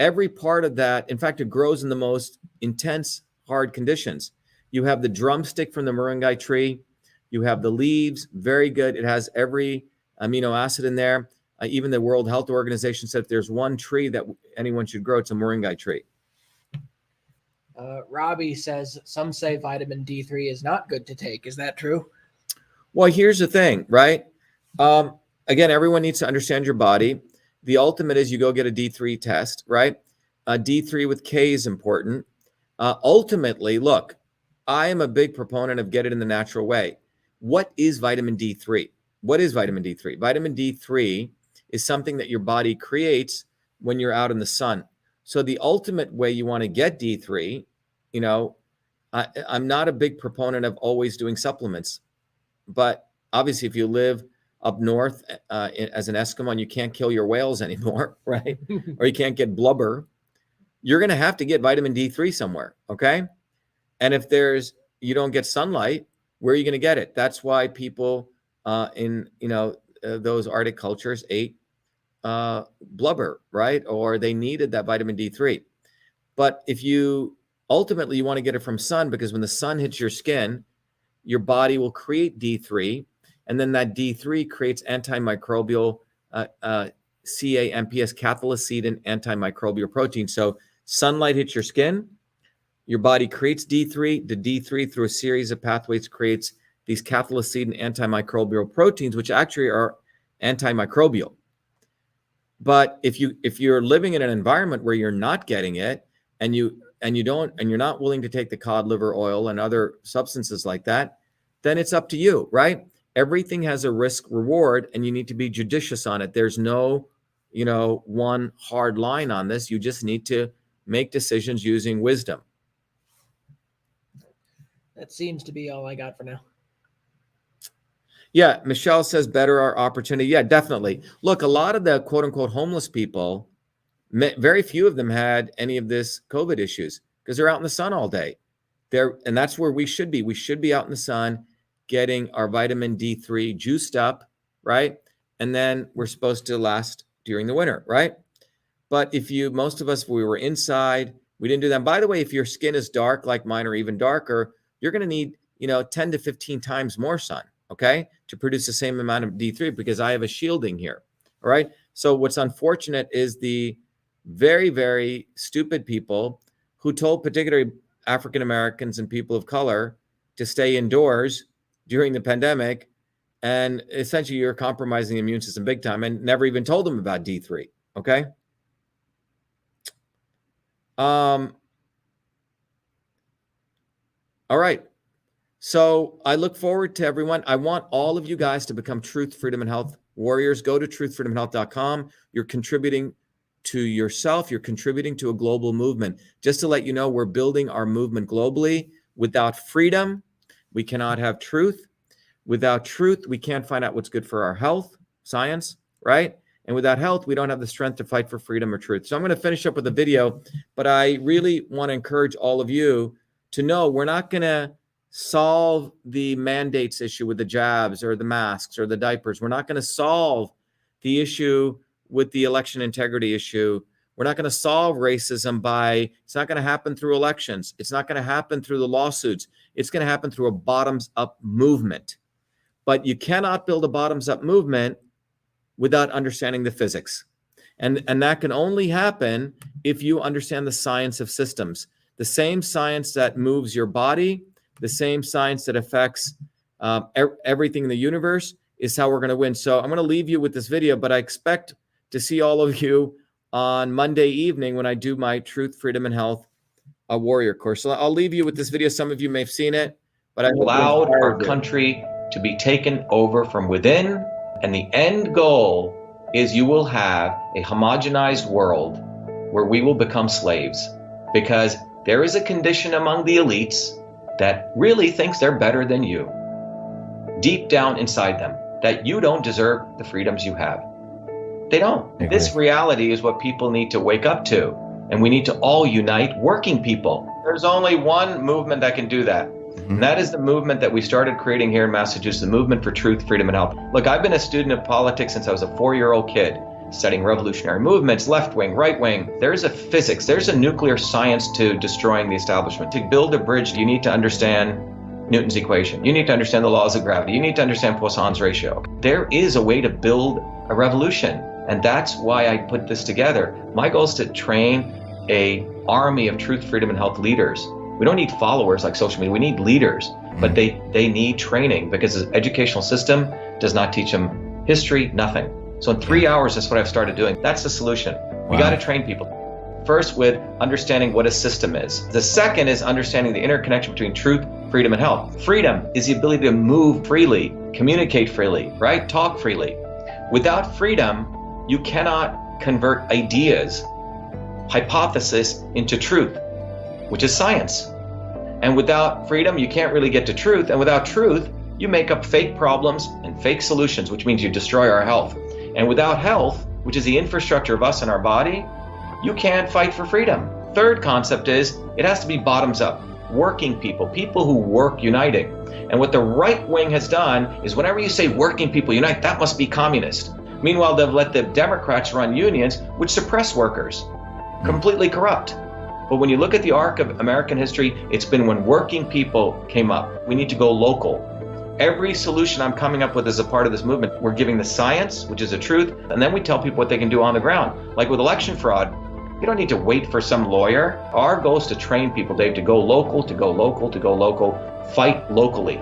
Every part of that, in fact, it grows in the most intense, hard conditions. You have the drumstick from the moringa tree. You have the leaves, very good. It has every amino acid in there. Even the World Health Organization said if there's one tree that anyone should grow, it's a moringa tree. Robbie says, some say vitamin D3 is not good to take. Is that true? Well, here's the thing, right? Again, everyone needs to understand your body. The ultimate is you go get a D3 test, right? D3 with K is important. Ultimately, look, I am a big proponent of get it in the natural way. What is vitamin D3? What is vitamin D3? Vitamin D3 is something that your body creates when you're out in the sun. So the ultimate way you want to get D3, I'm not a big proponent of always doing supplements, but obviously if you live up north as an Eskimo and you can't kill your whales anymore, right? Or you can't get blubber, you're going to have to get vitamin D3 somewhere, okay? And if you don't get sunlight, where are you going to get it? That's why people in those Arctic cultures ate blubber, right? Or they needed that vitamin D3. But if you ultimately want to get it from sun, because when the sun hits your skin, your body will create D3, and then that D3 creates antimicrobial CAMPS, cathelicidin antimicrobial protein. So sunlight hits your skin, your body creates D3. The D3, through a series of pathways, creates these cathelicidin antimicrobial proteins, which actually are antimicrobial. But if you're living in an environment where you're not getting it, and you're not willing to take the cod liver oil and other substances like that, then it's up to you, right? Everything has a risk reward, and you need to be judicious on it. There's no, one hard line on this. You just need to make decisions using wisdom. That seems to be all I got for now. Yeah, Michelle says better our opportunity. Yeah, definitely. Look, a lot of the quote unquote homeless people, very few of them had any of this COVID issues because they're out in the sun all day. And that's where we should be. We should be out in the sun getting our vitamin D3 juiced up, right? And then we're supposed to last during the winter, right? But most of us, we were inside, we didn't do that. And by the way, if your skin is dark like mine or even darker, you're going to need, 10 to 15 times more sun, okay, to produce the same amount of D3 because I have a shielding here, all right? So what's unfortunate is the very, very stupid people who told particularly African Americans and people of color to stay indoors during the pandemic, and essentially you're compromising the immune system big time, and never even told them about D3, okay? All right. So I look forward to everyone. I want all of you guys to become Truth, Freedom, and Health warriors. Go to truthfreedomhealth.com. You're contributing to yourself. You're contributing to a global movement. Just to let you know, we're building our movement globally. Without freedom, we cannot have truth. Without truth, we can't find out what's good for our health, science, right? And without health, we don't have the strength to fight for freedom or truth. So I'm going to finish up with a video, but I really want to encourage all of you to know we're not going to solve the mandates issue with the jabs or the masks or the diapers. We're not going to solve the issue with the election integrity issue. We're not going to solve racism it's not going to happen through elections. It's not going to happen through the lawsuits. It's going to happen through a bottoms-up movement. But you cannot build a bottoms-up movement without understanding the physics. And that can only happen if you understand the science of systems, the same science that moves your body, the same science that affects everything in the universe is how we're going to win. So I'm going to leave you with this video, but I expect to see all of you on Monday evening when I do my Truth, Freedom, and Health Warrior course. So I'll leave you with this video. Some of you may have seen it, but I allowed our country to be taken over from within. And the end goal is you will have a homogenized world where we will become slaves, because there is a condition among the elites that really thinks they're better than you, deep down inside them, that you don't deserve the freedoms you have. They don't. Okay. This reality is what people need to wake up to, and we need to all unite, working people. There's only one movement that can do that. And that is the movement that we started creating here in Massachusetts, the movement for truth, freedom, and health. Look, I've been a student of politics since I was a 4-year-old kid, studying revolutionary movements, left wing, right wing. There's a physics, there's a nuclear science to destroying the establishment. To build a bridge, you need to understand Newton's equation. You need to understand the laws of gravity. You need to understand Poisson's ratio. There is a way to build a revolution, and that's why I put this together. My goal is to train an army of truth, freedom, and health leaders. We don't need followers like social media. We need leaders, but they need training, because the educational system does not teach them history, nothing. So in 3 hours, that's what I've started doing. That's the solution. We got to train people. First, with understanding what a system is. The second is understanding the interconnection between truth, freedom, and health. Freedom is the ability to move freely, communicate freely, right? Talk freely. Without freedom, you cannot convert ideas, hypothesis into truth, which is science. And without freedom, you can't really get to truth. And without truth, you make up fake problems and fake solutions, which means you destroy our health. And without health, which is the infrastructure of us and our body, you can't fight for freedom. Third concept is it has to be bottoms up, working people, people who work uniting. And what the right wing has done is whenever you say working people unite, that must be communist. Meanwhile, they've let the Democrats run unions, which suppress workers, completely corrupt. But when you look at the arc of American history, it's been when working people came up. We need to go local. Every solution I'm coming up with as a part of this movement, we're giving the science, which is the truth, and then we tell people what they can do on the ground. Like with election fraud, you don't need to wait for some lawyer. Our goal is to train people, Dave, to go local, to go local, to go local, fight locally.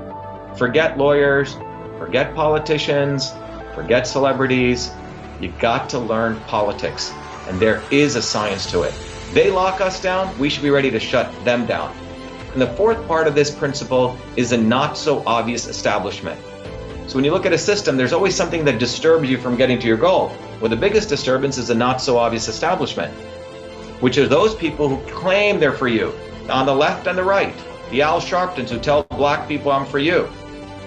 Forget lawyers, forget politicians, forget celebrities. You got to learn politics, and there is a science to it. They lock us down, we should be ready to shut them down. And the fourth part of this principle is a not so obvious establishment. So when you look at a system, there's always something that disturbs you from getting to your goal. Well, the biggest disturbance is a not so obvious establishment, which are those people who claim they're for you, on the left and the right. The Al Sharptons who tell black people I'm for you.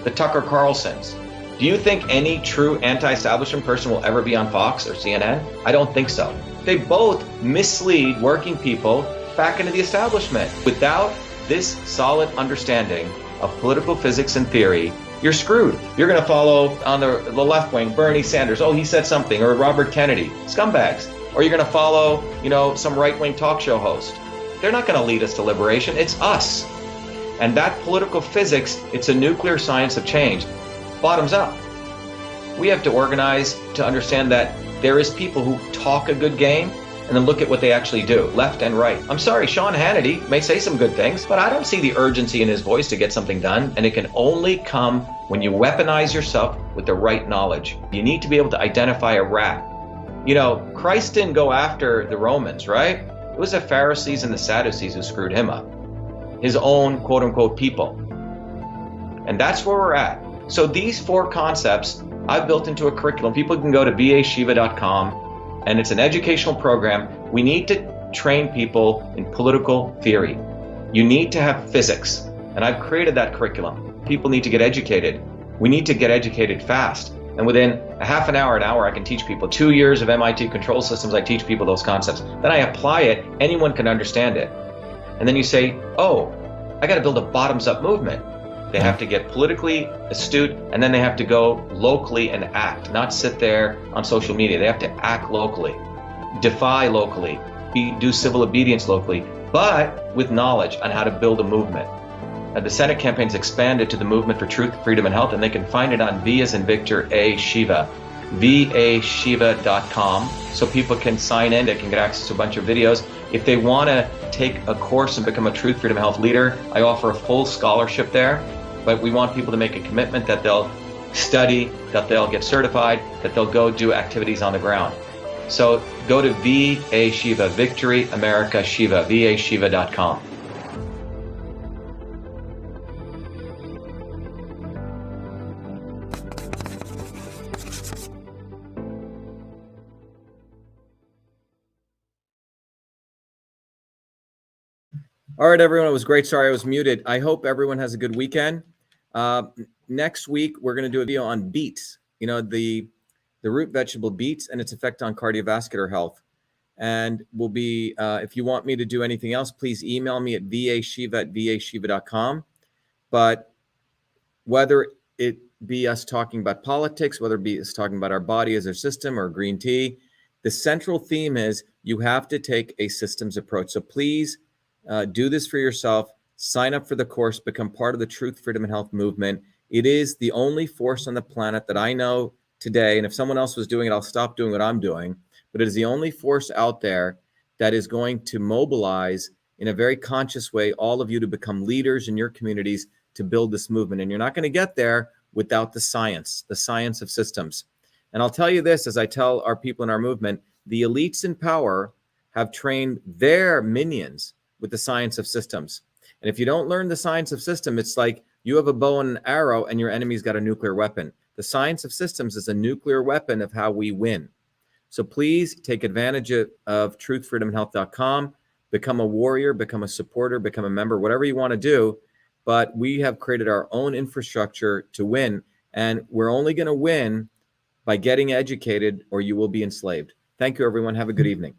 The Tucker Carlsons. Do you think any true anti-establishment person will ever be on Fox or CNN? I don't think so. They both mislead working people back into the establishment. Without this solid understanding of political physics and theory, you're screwed. You're going to follow on the left wing, Bernie Sanders. Oh, he said something. Or Robert Kennedy. Scumbags. Or you're going to follow, some right-wing talk show host. They're not going to lead us to liberation. It's us. And that political physics, it's a nuclear science of change. Bottoms up. We have to organize to understand that there is people who talk a good game and then look at what they actually do, left and right. I'm sorry, Sean Hannity may say some good things, but I don't see the urgency in his voice to get something done. And it can only come when you weaponize yourself with the right knowledge. You need to be able to identify a rat. Christ didn't go after the Romans, right? It was the Pharisees and the Sadducees who screwed him up. His own quote unquote people. And that's where we're at. So these 4 concepts I've built into a curriculum. People can go to bashiva.com, and it's an educational program. We need to train people in political theory. You need to have physics, and I've created that curriculum. People need to get educated. We need to get educated fast. And within a half an hour, I can teach people. 2 years of MIT control systems, I teach people those concepts. Then I apply it, anyone can understand it. And then you say, oh, I got to build a bottoms-up movement. They have to get politically astute, and then they have to go locally and act, not sit there on social media. They have to act locally, defy locally, do civil obedience locally, but with knowledge on how to build a movement. The Senate campaign's expanded to the Movement for Truth, Freedom, and Health, and they can find it on V as in Victor, A, Shiva. vashiva.com, so people can sign in, they can get access to a bunch of videos. If they want to take a course and become a Truth Freedom Health leader, I offer a full scholarship there, but we want people to make a commitment that they'll study, that they'll get certified, that they'll go do activities on the ground. So go to VA-SHIVA, Victory America Shiva, vashiva.com. All right, everyone. It was great. Sorry, I was muted. I hope everyone has a good weekend. Next week, we're going to do a video on beets, the root vegetable beets and its effect on cardiovascular health. And we'll be, if you want me to do anything else, please email me at vashiva@vashiva.com. But whether it be us talking about politics, whether it be us talking about our body as a system or green tea, the central theme is you have to take a systems approach. So please do this for yourself. Sign up for the course, become part of the Truth, Freedom, and Health movement. It is the only force on the planet that I know today, and if someone else was doing it, I'll stop doing what I'm doing, but it is the only force out there that is going to mobilize in a very conscious way all of you to become leaders in your communities to build this movement. And you're not going to get there without the science of systems. And I'll tell you this, as I tell our people in our movement, the elites in power have trained their minions with the science of systems. And if you don't learn the science of system, it's like you have a bow and an arrow and your enemy's got a nuclear weapon. The science of systems is a nuclear weapon of how we win. So please take advantage of truthfreedomhealth.com, become a warrior, become a supporter, become a member, whatever you want to do. But we have created our own infrastructure to win. And we're only going to win by getting educated, or you will be enslaved. Thank you, everyone. Have a good evening.